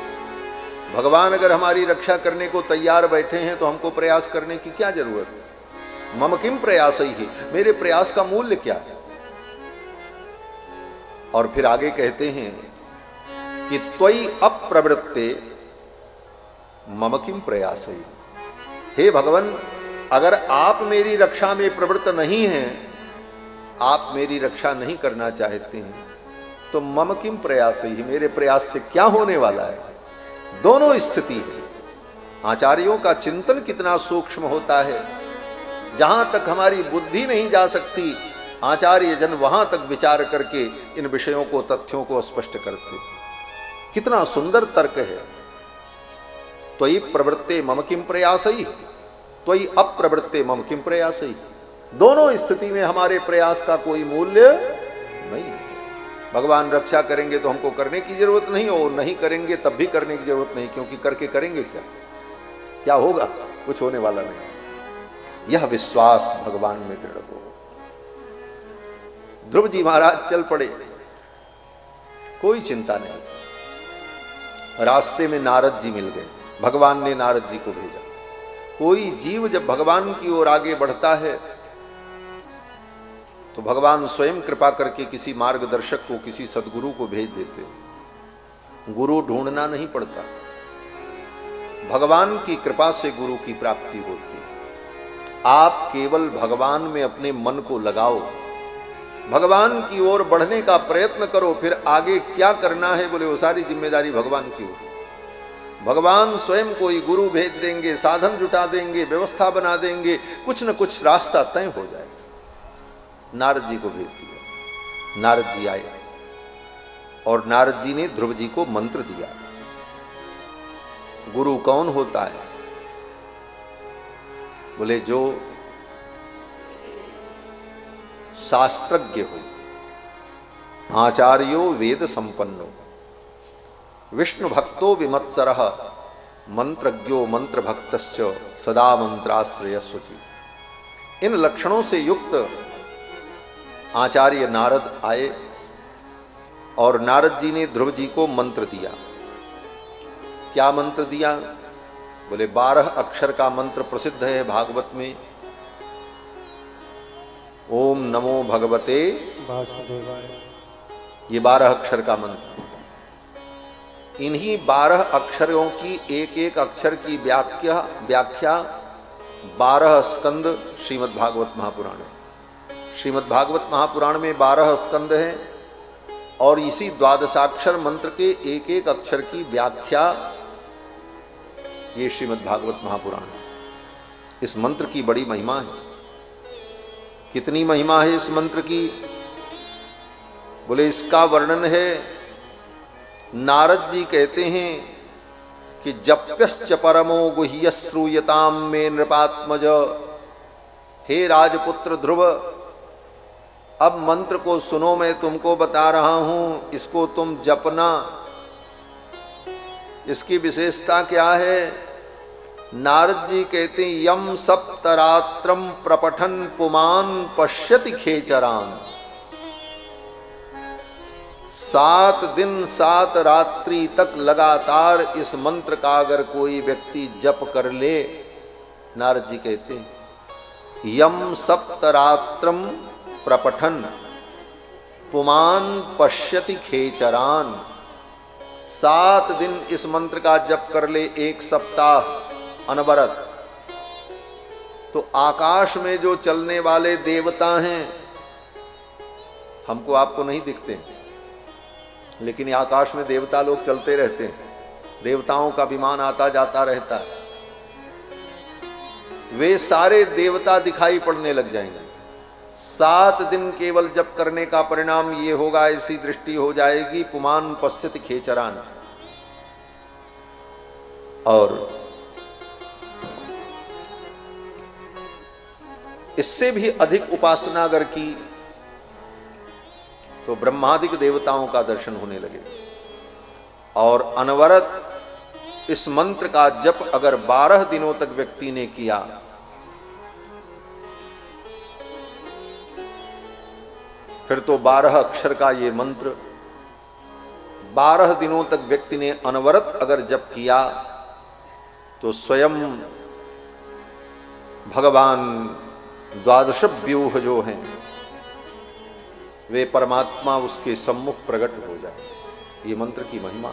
भगवान अगर हमारी रक्षा करने को तैयार बैठे हैं तो हमको प्रयास करने की क्या जरूरत है? मम किम प्रयासई ही, मेरे प्रयास का मूल्य क्या है? और फिर आगे कहते हैं कि त्वयि अप्रवृत्ते मम किम प्रयासई। हे भगवान, अगर आप मेरी रक्षा में प्रवृत्त नहीं हैं, आप मेरी रक्षा नहीं करना चाहते हैं, तो मम किम प्रयासई ही, मेरे प्रयास से क्या होने वाला है? दोनों स्थिति है। आचार्यों का चिंतन कितना सूक्ष्म होता है। जहां तक हमारी बुद्धि नहीं जा सकती, आचार्य जन वहां तक विचार करके इन विषयों को, तथ्यों को स्पष्ट करते। कितना सुंदर तर्क है। त्वयि प्रवृत्ते मम किम प्रयासई, त्वयि अप्रवृत्ते मम किम प्रयासई। दोनों स्थिति में हमारे प्रयास का कोई मूल्य नहीं है। भगवान रक्षा करेंगे तो हमको करने की जरूरत नहीं, और नहीं करेंगे तब भी करने की जरूरत नहीं, क्योंकि करके करेंगे क्या? क्या होगा? कुछ होने वाला नहीं। यह विश्वास भगवान में दृढ़ हो। ध्रुव जी महाराज चल पड़े, कोई चिंता नहीं। रास्ते में नारद जी मिल गए, भगवान ने नारद जी को भेजा। कोई जीव जब भगवान की ओर आगे बढ़ता है तो भगवान स्वयं कृपा करके किसी मार्गदर्शक को, किसी सदगुरु को भेज देते। गुरु ढूंढना नहीं पड़ता, भगवान की कृपा से गुरु की प्राप्ति होती है। आप केवल भगवान में अपने मन को लगाओ, भगवान की ओर बढ़ने का प्रयत्न करो, फिर आगे क्या करना है बोले वो सारी जिम्मेदारी भगवान की होती। भगवान स्वयं कोई गुरु भेज देंगे, साधन जुटा देंगे, व्यवस्था बना देंगे, कुछ न कुछ रास्ता तय हो जाएगा। नारद जी को भेज दिया, नारद जी आए और नारद जी ने ध्रुव जी को मंत्र दिया। गुरु कौन होता है? बोले जो शास्त्रज्ञ हो, आचार्यो वेद संपन्नो, विष्णु भक्तो विमत्सरः, मंत्रज्ञो मंत्र भक्तश्च सदा मंत्राश्रय शुचि। इन लक्षणों से युक्त आचार्य नारद आए और नारद जी ने ध्रुव जी को मंत्र दिया। क्या मंत्र दिया? बोले 12 अक्षर का मंत्र प्रसिद्ध है भागवत में। ओम नमो भगवते वासुदेवाय। ये 12 अक्षर का मंत्र। इन्हीं 12 अक्षरों की एक एक अक्षर की व्याख्या 12 स्कंद श्रीमद् भागवत महापुराण है। श्रीमद् भागवत महापुराण में 12 स्कंद हैं और इसी द्वादशाक्षर मंत्र के एक एक अक्षर की व्याख्या ये श्रीमद् भागवत महापुराण है। इस मंत्र की बड़ी महिमा है। कितनी महिमा है इस मंत्र की? बोले इसका वर्णन है, नारद जी कहते हैं कि जप्यश्च परमो गुह्य श्रूयताम में नृपात्मज। हे राजपुत्र ध्रुव, अब मंत्र को सुनो, मैं तुमको बता रहा हूं, इसको तुम जपना। इसकी विशेषता क्या है? नारद जी कहते हैं यम सप्तरात्रम प्रपठन पुमान पश्यति खेचरान। 7 दिन 7 रात्रि तक लगातार इस मंत्र का अगर कोई व्यक्ति जप कर ले, नारद जी कहते हैं यम सप्तरात्रम प्रपठन पुमान पश्यति खेचरान। 7 दिन इस मंत्र का जप कर ले, 1 सप्ताह अनवरत, तो आकाश में जो चलने वाले देवता हैं, हमको आपको नहीं दिखते, लेकिन ये आकाश में देवता लोग चलते रहते हैं। देवताओं का विमान आता जाता रहता है। वे सारे देवता दिखाई पड़ने लग जाएंगे। 7 दिन केवल जप करने का परिणाम ये होगा, ऐसी दृष्टि हो जाएगी, पुमान पश्यति खेचरान। और इससे भी अधिक उपासना अगर की तो ब्रह्मादिक देवताओं का दर्शन होने लगे। और अनवरत इस मंत्र का जप अगर 12 दिनों तक व्यक्ति ने किया, फिर तो 12 अक्षर का ये मंत्र 12 दिनों तक व्यक्ति ने अनवरत अगर जप किया, तो स्वयं भगवान द्वादश व्यूह जो हैं वे परमात्मा उसके सम्मुख प्रकट हो जाए। ये मंत्र की महिमा।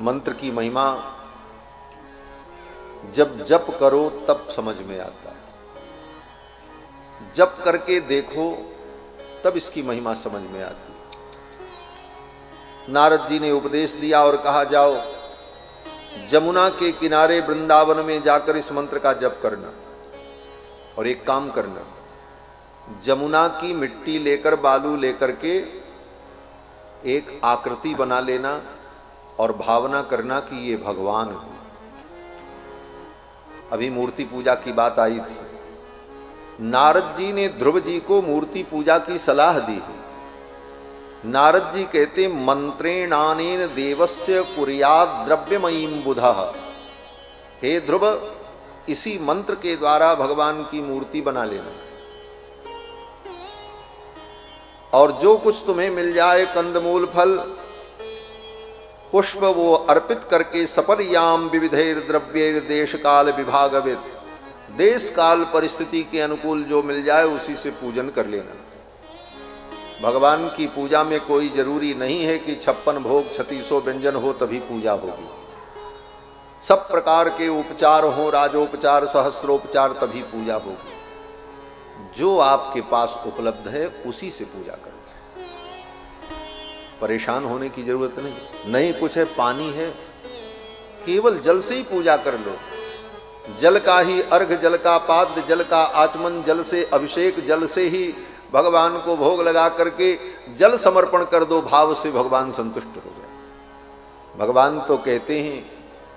मंत्र की महिमा जब जप करो तब समझ में आता है। जप करके देखो तब इसकी महिमा समझ में आती है। नारद जी ने उपदेश दिया और कहा जाओ जमुना के किनारे वृंदावन में जाकर इस मंत्र का जप करना। और एक काम करना, जमुना की मिट्टी लेकर, बालू लेकर के एक आकृति बना लेना और भावना करना कि ये भगवान है। अभी मूर्ति पूजा की बात आई थी। नारद जी ने ध्रुव जी को मूर्ति पूजा की सलाह दी है। नारद जी कहते मंत्रेणानेन देवस्य कुर्यात् द्रव्यमयीं बुधः। हे ध्रुव, इसी मंत्र के द्वारा भगवान की मूर्ति बना लेना, और जो कुछ तुम्हें मिल जाए, कंदमूल फल पुष्प, वो अर्पित करके सपर्याम विविधेर द्रव्येर देश काल विभागविद, देश काल परिस्थिति के अनुकूल जो मिल जाए उसी से पूजन कर लेना। भगवान की पूजा में कोई जरूरी नहीं है कि 56 भोग 3600 व्यंजन हो तभी पूजा होगी। सब प्रकार के उपचार हो, राजोपचार सहस्रोपचार, तभी पूजा होगी। जो आपके पास उपलब्ध है उसी से पूजा करो। परेशान होने की जरूरत नहीं। नहीं कुछ है, पानी है, केवल जल से ही पूजा कर लो। जल का ही अर्घ, जल का पाद्य, जल का आचमन, जल से अभिषेक, जल से ही भगवान को भोग लगा करके जल समर्पण कर दो, भाव से भगवान संतुष्ट हो जाए। भगवान तो कहते हैं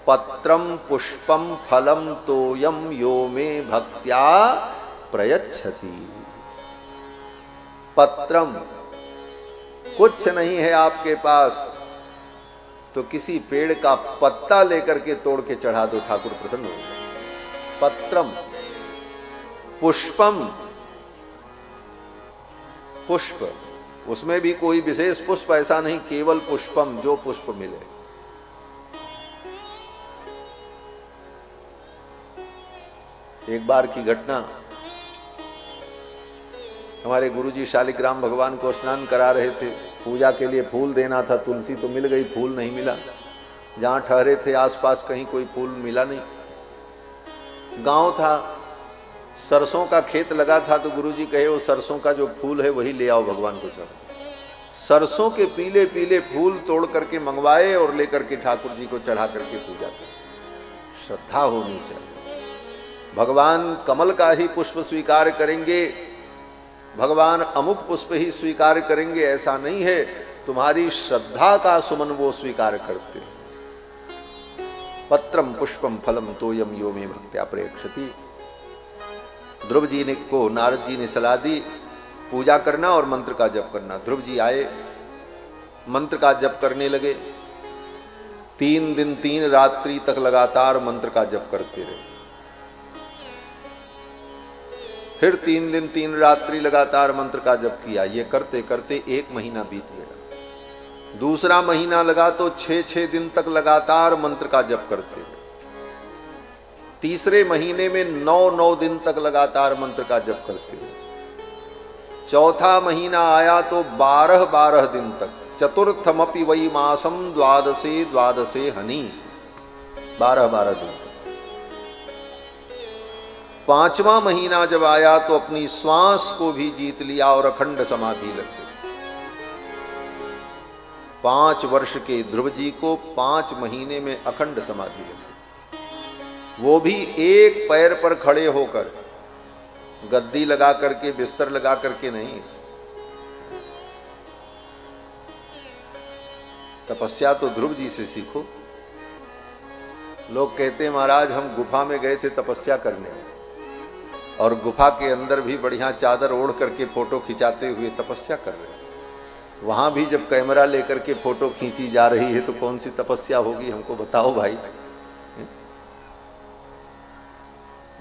पत्रम पुष्पम फलम तोयम यो में भक्त्या प्रयच्छति। पत्रम, कुछ नहीं है आपके पास तो किसी पेड़ का पत्ता लेकर के तोड़ के चढ़ा दो, ठाकुर प्रसन्न हो जाए। पत्रम, पुष्पम, पुष्प, उसमें भी कोई विशेष पुष्प ऐसा नहीं, केवल पुष्पम, जो पुष्प मिले। एक बार की घटना, हमारे गुरुजी शालिग्राम भगवान को स्नान करा रहे थे, पूजा के लिए फूल देना था, तुलसी तो मिल गई, फूल नहीं मिला। जहां ठहरे थे आसपास कहीं कोई फूल मिला नहीं। गांव था, सरसों का खेत लगा था, तो गुरुजी कहे वो सरसों का जो फूल है वही ले आओ, भगवान को चढ़ाओ। सरसों के पीले पीले फूल तोड़ करके मंगवाए और लेकर के ठाकुर जी को चढ़ा करके पूजा कर। श्रद्धा होनी चाहिए। भगवान कमल का ही पुष्प स्वीकार करेंगे, भगवान अमुक पुष्प ही स्वीकार करेंगे ऐसा नहीं है। तुम्हारी श्रद्धा का सुमन वो स्वीकार करते हैं। पत्रम पुष्पम फलम तोयम यो में भक्त्या प्रयच्छति। ध्रुव जी ने को नारद जी ने सलाह दी पूजा करना और मंत्र का जप करना। ध्रुव जी आए, मंत्र का जप करने लगे। 3 दिन 3 रात्रि तक लगातार मंत्र का जप करते रहे। फिर 3 दिन 3 रात्रि लगातार मंत्र का जप किया। ये करते करते 1 महीना बीत गया। दूसरा महीना लगा तो 6-6 दिन तक लगातार मंत्र का जप करते रहे। तीसरे महीने में 9-9 दिन तक लगातार मंत्र का जप करते रहे। चौथा महीना आया तो 12-12 दिन तक। चतुर्थमपि वै मासम द्वादशे द्वादशे हनि, 12-12 दिन तक। 5वां महीना जब आया तो अपनी श्वास को भी जीत लिया और अखंड समाधि लग गई। 5 वर्ष के ध्रुव जी को 5 महीने में अखंड समाधि लग गई। वो भी एक पैर पर खड़े होकर, गद्दी लगा करके, बिस्तर लगा करके नहीं। तपस्या तो ध्रुव जी से सीखो। लोग कहते हैं महाराज हम गुफा में गए थे तपस्या करने, और गुफा के अंदर भी बढ़िया चादर ओढ़ करके फोटो खिंचाते हुए तपस्या कर रहे हैं। वहां भी जब कैमरा लेकर के फोटो खींची जा रही है तो कौन सी तपस्या होगी, हमको बताओ भाई।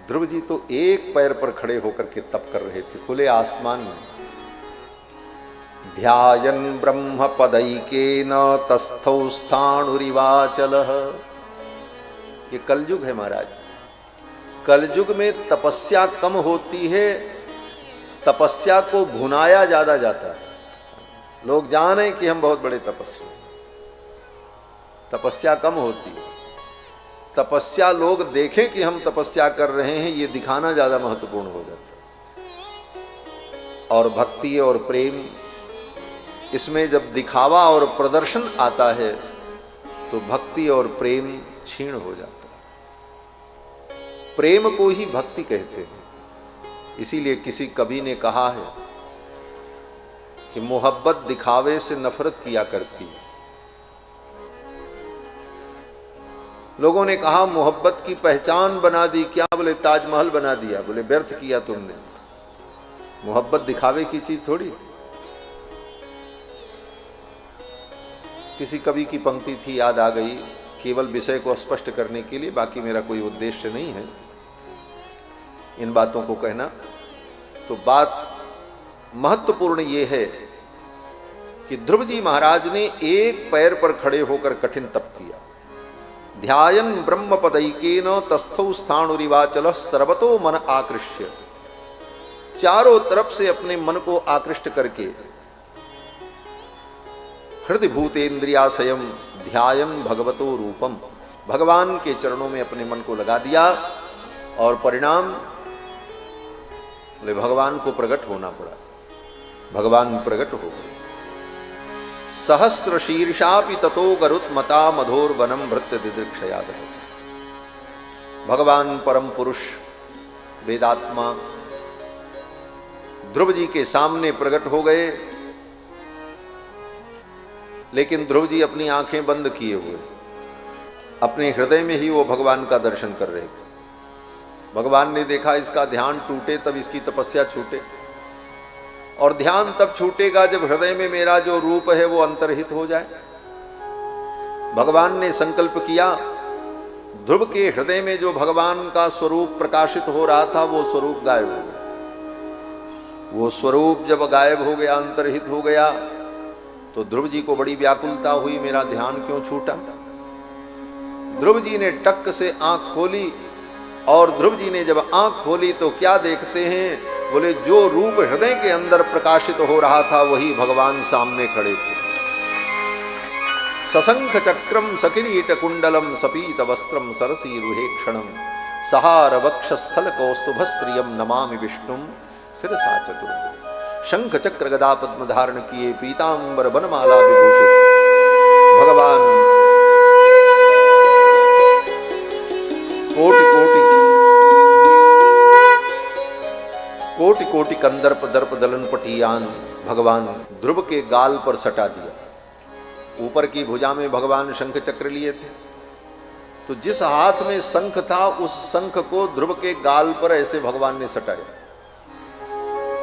ध्रुव जी तो एक पैर पर खड़े होकर के तप कर रहे थे, खुले आसमान में। ध्यायन् ब्रह्म पदैकेन तस्थौ स्थाणुरिवाचलः। ये कलयुग है महाराज। कलयुग में तपस्या कम होती है, तपस्या को भुनाया ज्यादा जाता है। लोग जाने कि हम बहुत बड़े तपस्वी, तपस्या कम होती है। तपस्या लोग देखें कि हम तपस्या कर रहे हैं, ये दिखाना ज्यादा महत्वपूर्ण हो जाता है। और भक्ति और प्रेम, इसमें जब दिखावा और प्रदर्शन आता है तो भक्ति और प्रेम क्षीण हो जाता है। प्रेम को ही भक्ति कहते हैं। इसीलिए किसी कवि ने कहा है कि मोहब्बत दिखावे से नफरत किया करती है। लोगों ने कहा मोहब्बत की पहचान बना दी क्या? बोले ताजमहल बना दिया। बोले व्यर्थ किया तुमने। मोहब्बत दिखावे की चीज थोड़ी। किसी कवि की पंक्ति थी, याद आ गई, केवल विषय को स्पष्ट करने के लिए, बाकी मेरा कोई उद्देश्य नहीं है इन बातों को कहना। तो बात महत्वपूर्ण ये है कि ध्रुव जी महाराज ने एक पैर पर खड़े होकर कठिन तप किया। ध्यायन् ब्रह्म पदैकेन तस्थौ स्थाणुरिवाचलः सर्वतो मन आकृष्य। चारों तरफ से अपने मन को आकृष्ट करके हृदय भूतेन्द्रियाशयम ध्यायन् भगवतो रूपम, भगवान के चरणों में अपने मन को लगा दिया। और परिणाम भगवान को प्रकट होना पड़ा। भगवान प्रकट हो गए। सहस्र शीर्षापि ततो गरुत मता मधोर वनम भृत्य दिदृक्षया। भगवान परम पुरुष वेदात्मा ध्रुव जी के सामने प्रकट हो गए, लेकिन ध्रुव जी अपनी आंखें बंद किए हुए अपने हृदय में ही वो भगवान का दर्शन कर रहे थे। भगवान ने देखा इसका ध्यान टूटे तब इसकी तपस्या छूटे, और ध्यान तब छूटेगा जब हृदय में मेरा जो रूप है वो अंतर्हित हो जाए। भगवान ने संकल्प किया, ध्रुव के हृदय में जो भगवान का स्वरूप प्रकाशित हो रहा था वो स्वरूप गायब हो गया। वो स्वरूप जब गायब हो गया, अंतर्हित हो गया, तो ध्रुव जी को बड़ी व्याकुलता हुई, मेरा ध्यान क्यों छूटा। ध्रुव जी ने टक से आंख खोली, और ध्रुव जी ने जब आंख खोली तो क्या देखते हैं, बोले जो रूप हृदय के अंदर प्रकाशित हो रहा था वही भगवान सामने खड़े थे। सशंख चक्रम सकिरीट कुंडलम सपीत वस्त्रम सरसी रुहेक्षणम सहार वक्षस्थल कौस्तुभ श्रियम नमामि विष्णुम शिरसा चतुर्भुज। शंख चक्र गदा पद्म धारण किए, पीतांबर वनमाला विभूषित भगवान कोटि कोटि कोटि कोटि कंदर्प दर्प दलन पटियान भगवान ध्रुव के गाल पर सटा दिया। ऊपर की भुजा में भगवान शंख चक्र लिए थे, तो जिस हाथ में शंख था उस शंख को ध्रुव के गाल पर ऐसे भगवान ने सटाया।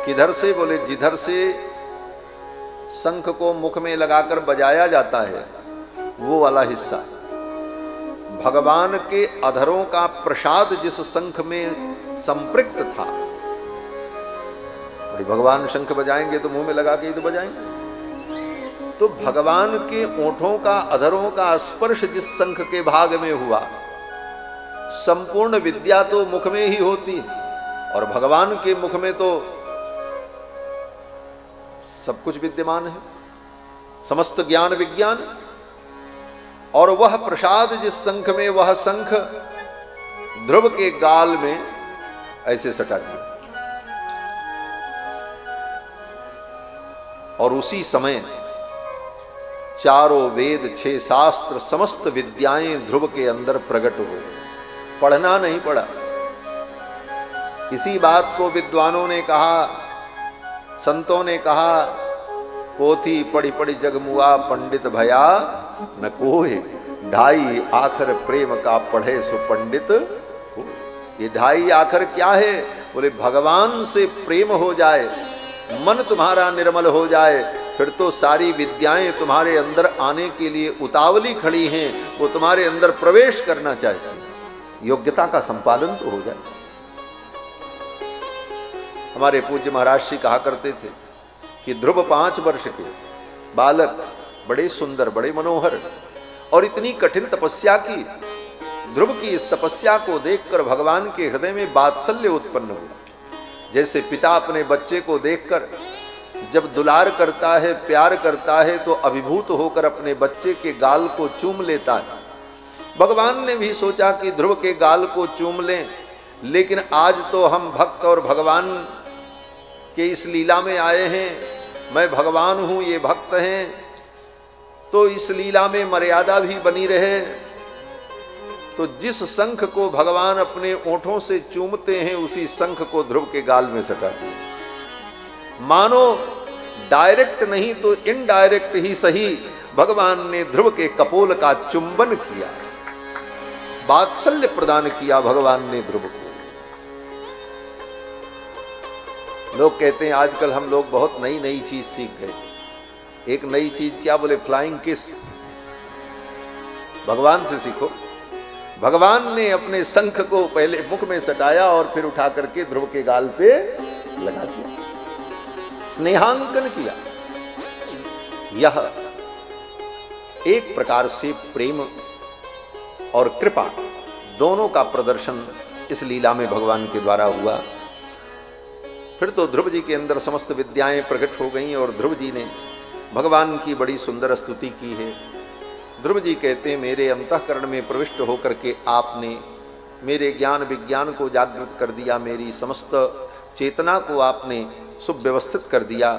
किधर से, बोले जिधर से शंख को मुख में लगाकर बजाया जाता है वो वाला हिस्सा। भगवान के अधरों का प्रसाद जिस शंख में संपृक्त था, भाई भगवान शंख बजाएंगे तो मुंह में लगा के ही तो बजाएंगे, तो भगवान के ओंठों का अधरों का स्पर्श जिस शंख के भाग में हुआ, संपूर्ण विद्या तो मुख में ही होती है, और भगवान के मुख में तो सब कुछ विद्यमान है, समस्त ज्ञान विज्ञान। और वह प्रसाद जिस शंख में, वह शंख ध्रुव के गाल में ऐसे सटा दिया। और उसी समय चारों वेद, 6 शास्त्र, समस्त विद्याएं ध्रुव के अंदर प्रकट हो गई। पढ़ना नहीं पड़ा। इसी बात को विद्वानों ने कहा, संतों ने कहा, पोथी पढ़ी पढ़ी जगमुआ पंडित भया न कोई, ढाई आखर प्रेम का पढ़े सो पंडित हो। ये ढाई आखर क्या है, बोले भगवान से प्रेम हो जाए, मन तुम्हारा निर्मल हो जाए, फिर तो सारी विद्याएं तुम्हारे अंदर आने के लिए उतावली खड़ी हैं, वो तुम्हारे अंदर प्रवेश करना चाहती हैं, योग्यता का संपादन तो हो जाए। हमारे पूज्य महाराज श्री कहा करते थे कि ध्रुव 5 वर्ष के बालक, बड़े सुंदर, बड़े मनोहर, और इतनी कठिन तपस्या की। ध्रुव की इस तपस्या को देखकर भगवान के हृदय में वात्सल्य उत्पन्न हुआ। जैसे पिता अपने बच्चे को देखकर जब दुलार करता है, प्यार करता है, तो अभिभूत होकर अपने बच्चे के गाल को चूम लेता है। भगवान ने भी सोचा कि ध्रुव के गाल को चूम लें, लेकिन आज तो हम भक्त और भगवान के इस लीला में आए हैं, मैं भगवान हूं, ये भक्त हैं, तो इस लीला में मर्यादा भी बनी रहे। तो जिस शंख को भगवान अपने ओंठों से चूमते हैं, उसी शंख को ध्रुव के गाल में सटा दिया। मानो डायरेक्ट नहीं तो इनडायरेक्ट ही सही, भगवान ने ध्रुव के कपोल का चुंबन किया, वात्सल्य प्रदान किया भगवान ने ध्रुव को। लोग कहते हैं आजकल हम लोग बहुत नई नई चीज सीख गए। एक नई चीज क्या, बोले फ्लाइंग किस। भगवान से सीखो। भगवान ने अपने शंख को पहले मुख में सटाया और फिर उठा करके ध्रुव के गाल पे लगा दिया, स्नेहांकन किया। यह एक प्रकार से प्रेम और कृपा दोनों का प्रदर्शन इस लीला में भगवान के द्वारा हुआ। फिर तो ध्रुव जी के अंदर समस्त विद्याएं प्रकट हो गईं और ध्रुव जी ने भगवान की बड़ी सुंदर स्तुति की है। ध्रुव जी कहते हैं, मेरे अंतःकरण में प्रविष्ट होकर के आपने मेरे ज्ञान विज्ञान को जागृत कर दिया, मेरी समस्त चेतना को आपने सुव्यवस्थित कर दिया।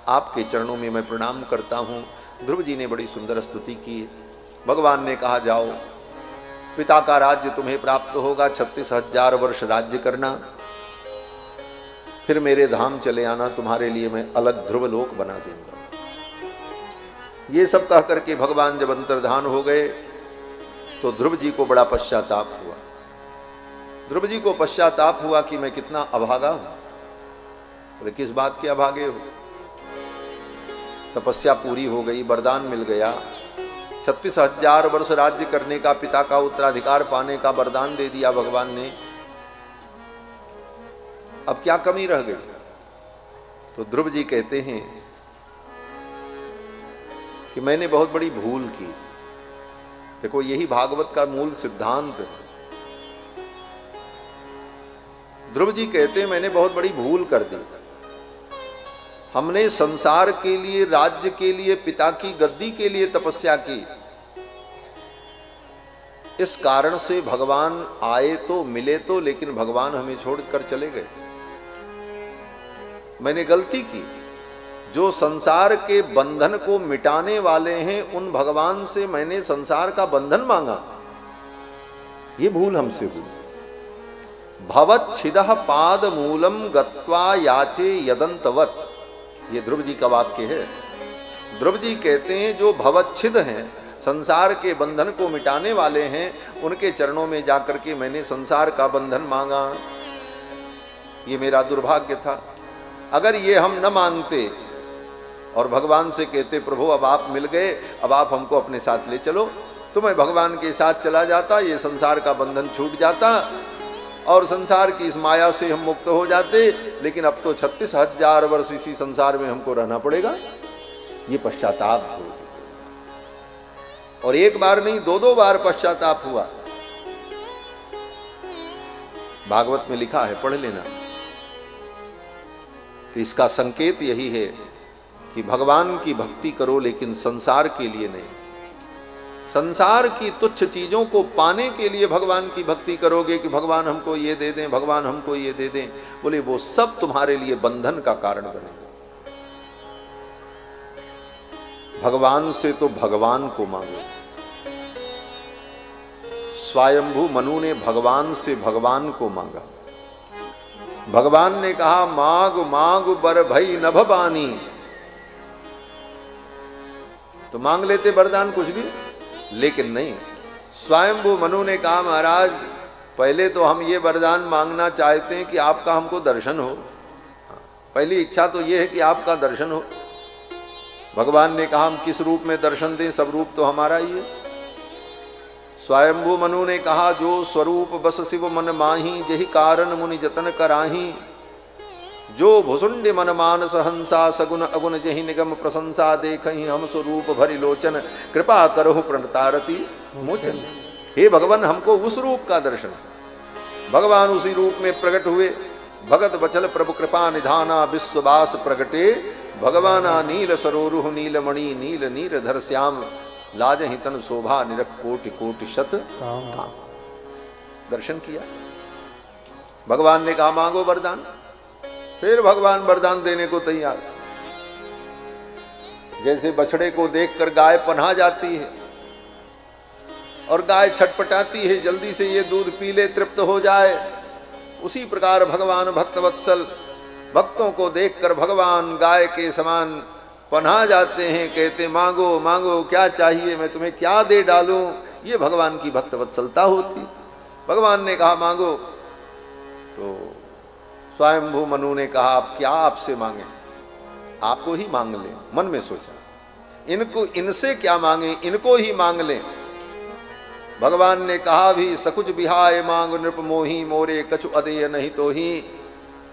आपके चरणों में मैं प्रणाम करता हूँ। ध्रुव जी ने बड़ी सुंदर स्तुति की। भगवान ने कहा जाओ, पिता का राज्य तुम्हें प्राप्त होगा, 36,000 वर्ष राज्य करना, फिर मेरे धाम चले आना, तुम्हारे लिए मैं अलग ध्रुव लोक बना दूंगा। ये सब कह करके भगवान जब अंतर्धान हो गए तो ध्रुव जी को बड़ा पश्चाताप हुआ। ध्रुव जी को पश्चाताप हुआ कि मैं कितना अभागा हूं। बोले किस बात के अभागे हो? तपस्या पूरी हो गई, वरदान मिल गया, 36,000 वर्ष राज्य करने का, पिता का उत्तराधिकार पाने का वरदान दे दिया भगवान ने, अब क्या कमी रह गई? तो ध्रुव जी कहते हैं कि मैंने बहुत बड़ी भूल की। देखो यही भागवत का मूल सिद्धांत है। ध्रुव जी कहते हैं मैंने बहुत बड़ी भूल कर दी। हमने संसार के लिए, राज्य के लिए, पिता की गद्दी के लिए तपस्या की। इस कारण से भगवान आए तो, मिले तो, लेकिन भगवान हमें छोड़कर चले गए। मैंने गलती की। जो संसार के बंधन को मिटाने वाले हैं उन भगवान से मैंने संसार का बंधन मांगा, ये भूल हमसे हुई। भवच्छिदः पाद मूलम गत्वा याचे यदंतवत, ये ध्रुव जी का वाक्य है। ध्रुव जी कहते हैं जो भवच्छिद हैं, संसार के बंधन को मिटाने वाले हैं, उनके चरणों में जाकर के मैंने संसार का बंधन मांगा। ये मेरा दुर्भाग्य था। अगर ये हम न मांगते और भगवान से कहते प्रभु अब आप मिल गए, अब आप हमको अपने साथ ले चलो, तो मैं भगवान के साथ चला जाता, ये संसार का बंधन छूट जाता और संसार की इस माया से हम मुक्त हो जाते। लेकिन अब तो 36,000 वर्ष इसी संसार में हमको रहना पड़ेगा। ये पश्चाताप हो, और एक बार नहीं, 2-2 बार पश्चाताप हुआ। भागवत में लिखा है, पढ़ लेना। तो इसका संकेत यही है कि भगवान की भक्ति करो, लेकिन संसार के लिए नहीं। संसार की तुच्छ चीजों को पाने के लिए भगवान की भक्ति करोगे कि भगवान हमको ये दे दें, भगवान हमको ये दे दें, बोले वो सब तुम्हारे लिए बंधन का कारण बनेगा। भगवान से तो भगवान को मांगो। स्वयंभू मनु ने भगवान से भगवान को मांगा। भगवान ने कहा मांग मांग बर भई नभ बानी, तो मांग लेते वरदान कुछ भी, लेकिन नहीं। स्वयंभू मनु ने कहा महाराज पहले तो हम ये वरदान मांगना चाहते हैं कि आपका हमको दर्शन हो। पहली इच्छा तो ये है कि आपका दर्शन हो। भगवान ने कहा हम किस रूप में दर्शन दें, सब रूप तो हमारा ही है। स्वयंभू मनु ने कहा जो स्वरूप बस शिव मन माही, जहि कारण मुनि जतन कराही, जो भुसुंड मन मानस हंसा, सगुन अगुन जहि निगम प्रशंसा, देखहि हम स्वरूप भरि लोचन, कृपा करहु प्रणतारति मोचन। हे भगवान हमको उस रूप का दर्शन। भगवान उसी रूप में प्रकट हुए। भगत बचल प्रभु कृपा निधाना, विश्ववास प्रगटे भगवाना, नील सरोरुह नीलमणि, नील नीर धर श्याम, लाजहि तन शोभा निरख कोटि कोटि शत काम। दर्शन किया। भगवान ने कहा मांगो वरदान। फिर भगवान वरदान देने को तैयार। जैसे बछड़े को देखकर गाय पन्हा जाती है और गाय छटपटाती है जल्दी से ये दूध पी ले, तृप्त हो जाए, उसी प्रकार भगवान भक्तवत्सल, भक्तों को देखकर भगवान गाय के समान पन्हा जाते हैं। कहते मांगो मांगो, क्या चाहिए, मैं तुम्हें क्या दे डालूं। ये भगवान की भक्तवत्सलता होती। भगवान ने कहा मांगो। तो स्वयंभू मनु ने कहा आप क्या आपसे मांगे, आपको ही मांग लें। मन में सोचा इनको, इनसे क्या मांगे, इनको ही मांग लें। भगवान ने कहा भी सकुच बिहाय मांग नृप मोही, मोरे कछु अदेय नहीं तो ही।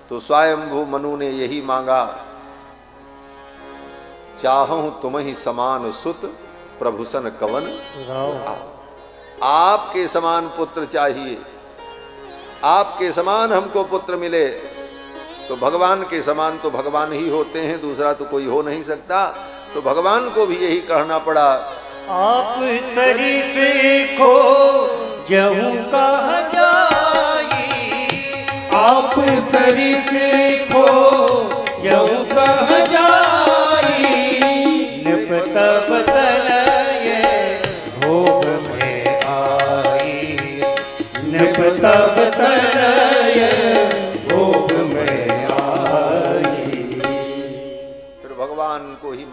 तो स्वयंभू मनु ने यही मांगा, चाहूं तुम ही समान सुत, प्रभुसन कवन आपके समान पुत्र चाहिए, आपके समान हमको पुत्र मिले। तो भगवान के समान तो भगवान ही होते हैं, दूसरा तो कोई हो नहीं सकता। तो भगवान को भी यही कहना पड़ा, आप सरी से खो जहूं कहा जाई, आप सरी से खो जहूं कहा जाई, निपतब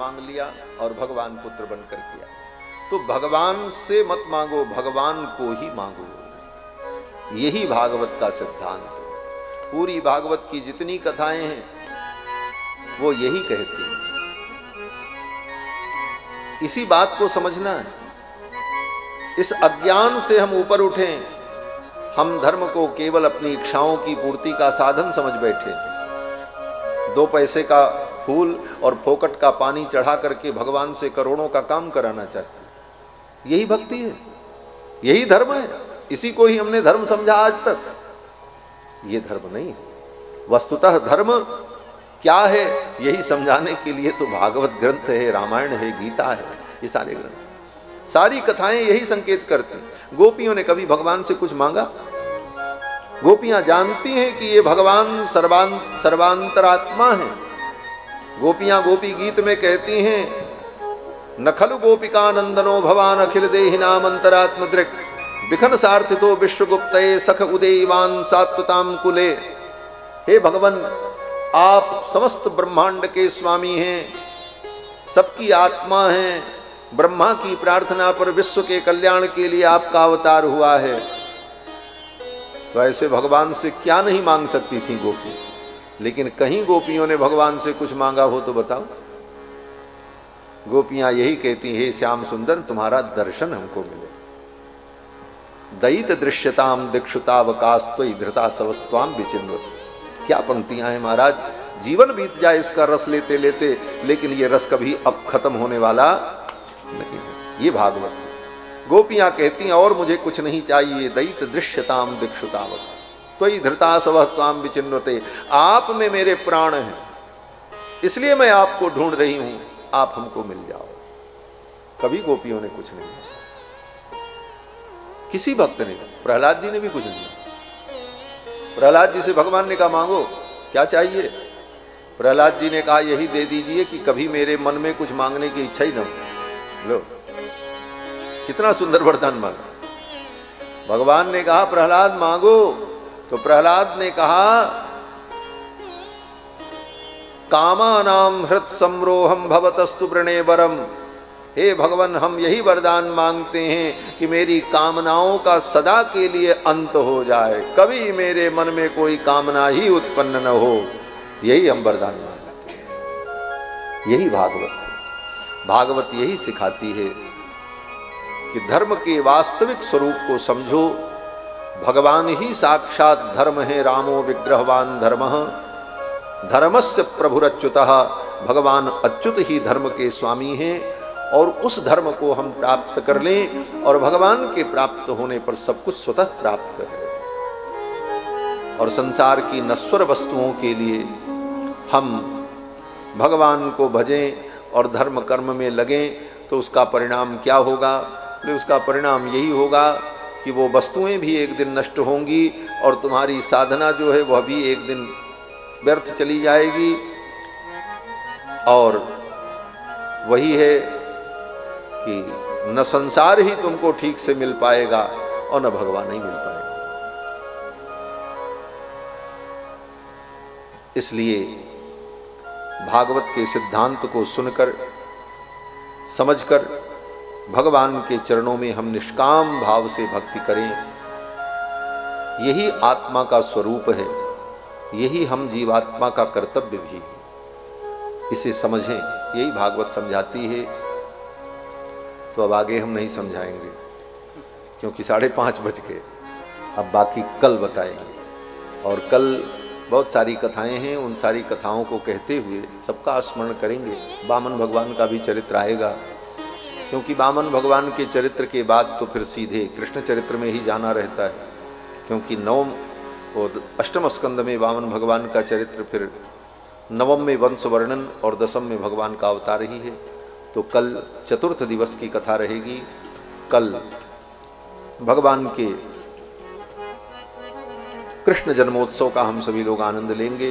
मांग लिया और भगवान पुत्र बनकर किया। तो भगवान से मत मांगो, भगवान को ही मांगो। यही भागवत का सिद्धांत है। पूरी भागवत की जितनी कथाएं हैं वो यही कहती हैं। इसी बात को समझना है। इस अज्ञान से हम ऊपर उठें। हम धर्म को केवल अपनी इच्छाओं की पूर्ति का साधन समझ बैठे। 2 पैसे का फूल और फोकट का पानी चढ़ा करके भगवान से करोड़ों का काम कराना चाहते। यही भक्ति है, यही धर्म है। इसी को ही हमने धर्म समझा आज तक। ये धर्म नहीं है। वस्तुतः धर्म क्या है यही समझाने के लिए तो भागवत ग्रंथ है, रामायण है, गीता है, ये सारे ग्रंथ, सारी कथाएं यही संकेत करती। गोपियों ने कभी भगवान से कुछ मांगा? गोपियां जानती हैं कि ये भगवान सर्वांतरात्मा है। गोपियां गोपी गीत में कहती हैं, न खलु गोपिका नंदनो भवान अखिल देहिनाम अंतरात्म दृक् बिखन सार्थितो विश्वगुप्तये सख उदयवान सात्वताम कुले। हे भगवान, आप समस्त ब्रह्मांड के स्वामी हैं, सबकी आत्मा हैं। ब्रह्मा की प्रार्थना पर विश्व के कल्याण के लिए आपका अवतार हुआ है। तो ऐसे भगवान से क्या नहीं मांग सकती थी गोपी? लेकिन कहीं गोपियों ने भगवान से कुछ मांगा हो तो बताओ। गोपियां यही कहती, हे श्याम सुंदर, तुम्हारा दर्शन हमको मिले। दयित दृश्यताम दिक्षुतावकाश त्वयि धृता सवस्त्वाम विचिन्वति। क्या पंक्तियां हैं महाराज। जीवन बीत जाए इसका रस लेते लेते, लेकिन ये रस कभी अब खत्म होने वाला नहीं है। ये भागवत है। गोपियां कहती हैं और मुझे कुछ नहीं चाहिए। दयित दृश्यताम दिक्षुतावकाश त्वयि धृता सवस्त्वाम विचिन्वते। आप में मेरे प्राण हैं, इसलिए मैं आपको ढूंढ रही हूं, आप हमको मिल जाओ। कभी गोपियों ने कुछ नहीं, किसी भक्त ने, प्रहलाद जी ने भी कुछ नहीं। प्रहलाद जी से भगवान ने कहा मांगो, क्या चाहिए? प्रहलाद जी ने कहा यही दे दीजिए कि कभी मेरे मन में कुछ मांगने की इच्छा ही न हो। लो, कितना सुंदर वरदान मांगा। भगवान ने कहा प्रहलाद मांगो, तो प्रहलाद ने कहा कामानाम हृत सम्रोहम भवतस्तु वृणे वरम। हे भगवान, हम यही वरदान मांगते हैं कि मेरी कामनाओं का सदा के लिए अंत हो जाए, कभी मेरे मन में कोई कामना ही उत्पन्न न हो। यही हम वरदान मांगते हैं। यही भागवत है। भागवत यही सिखाती है कि धर्म के वास्तविक स्वरूप को समझो। भगवान ही साक्षात धर्म है। रामो विग्रहवान धर्मः धर्मस्य प्रभुरच्युतः। भगवान अच्युत ही धर्म के स्वामी हैं। और उस धर्म को हम प्राप्त कर लें और भगवान के प्राप्त होने पर सब कुछ स्वतः प्राप्त है। और संसार की नश्वर वस्तुओं के लिए हम भगवान को भजें और धर्म कर्म में लगें तो उसका परिणाम क्या होगा? तो उसका परिणाम यही होगा कि वो वस्तुएं भी एक दिन नष्ट होंगी और तुम्हारी साधना जो है वह भी एक दिन व्यर्थ चली जाएगी। और वही है कि न संसार ही तुमको ठीक से मिल पाएगा और न भगवान ही मिल पाएगा। इसलिए भागवत के सिद्धांत को सुनकर समझकर भगवान के चरणों में हम निष्काम भाव से भक्ति करें। यही आत्मा का स्वरूप है, यही हम जीवात्मा का कर्तव्य भी है। इसे समझें, यही भागवत समझाती है। तो अब आगे हम नहीं समझाएंगे क्योंकि 5:30 बज गए। अब बाकी कल बताएंगे। और कल बहुत सारी कथाएं हैं, उन सारी कथाओं को कहते हुए सबका स्मरण करेंगे। वामन भगवान का भी चरित्र आएगा, क्योंकि वामन भगवान के चरित्र के बाद तो फिर सीधे कृष्ण चरित्र में ही जाना रहता है। क्योंकि 9 और 8वें स्कंद में वामन भगवान का चरित्र, फिर 9वें में वंश वर्णन और 10वें में भगवान का अवतार ही है। तो कल चतुर्थ दिवस की कथा रहेगी। कल भगवान के कृष्ण जन्मोत्सव का हम सभी लोग आनंद लेंगे।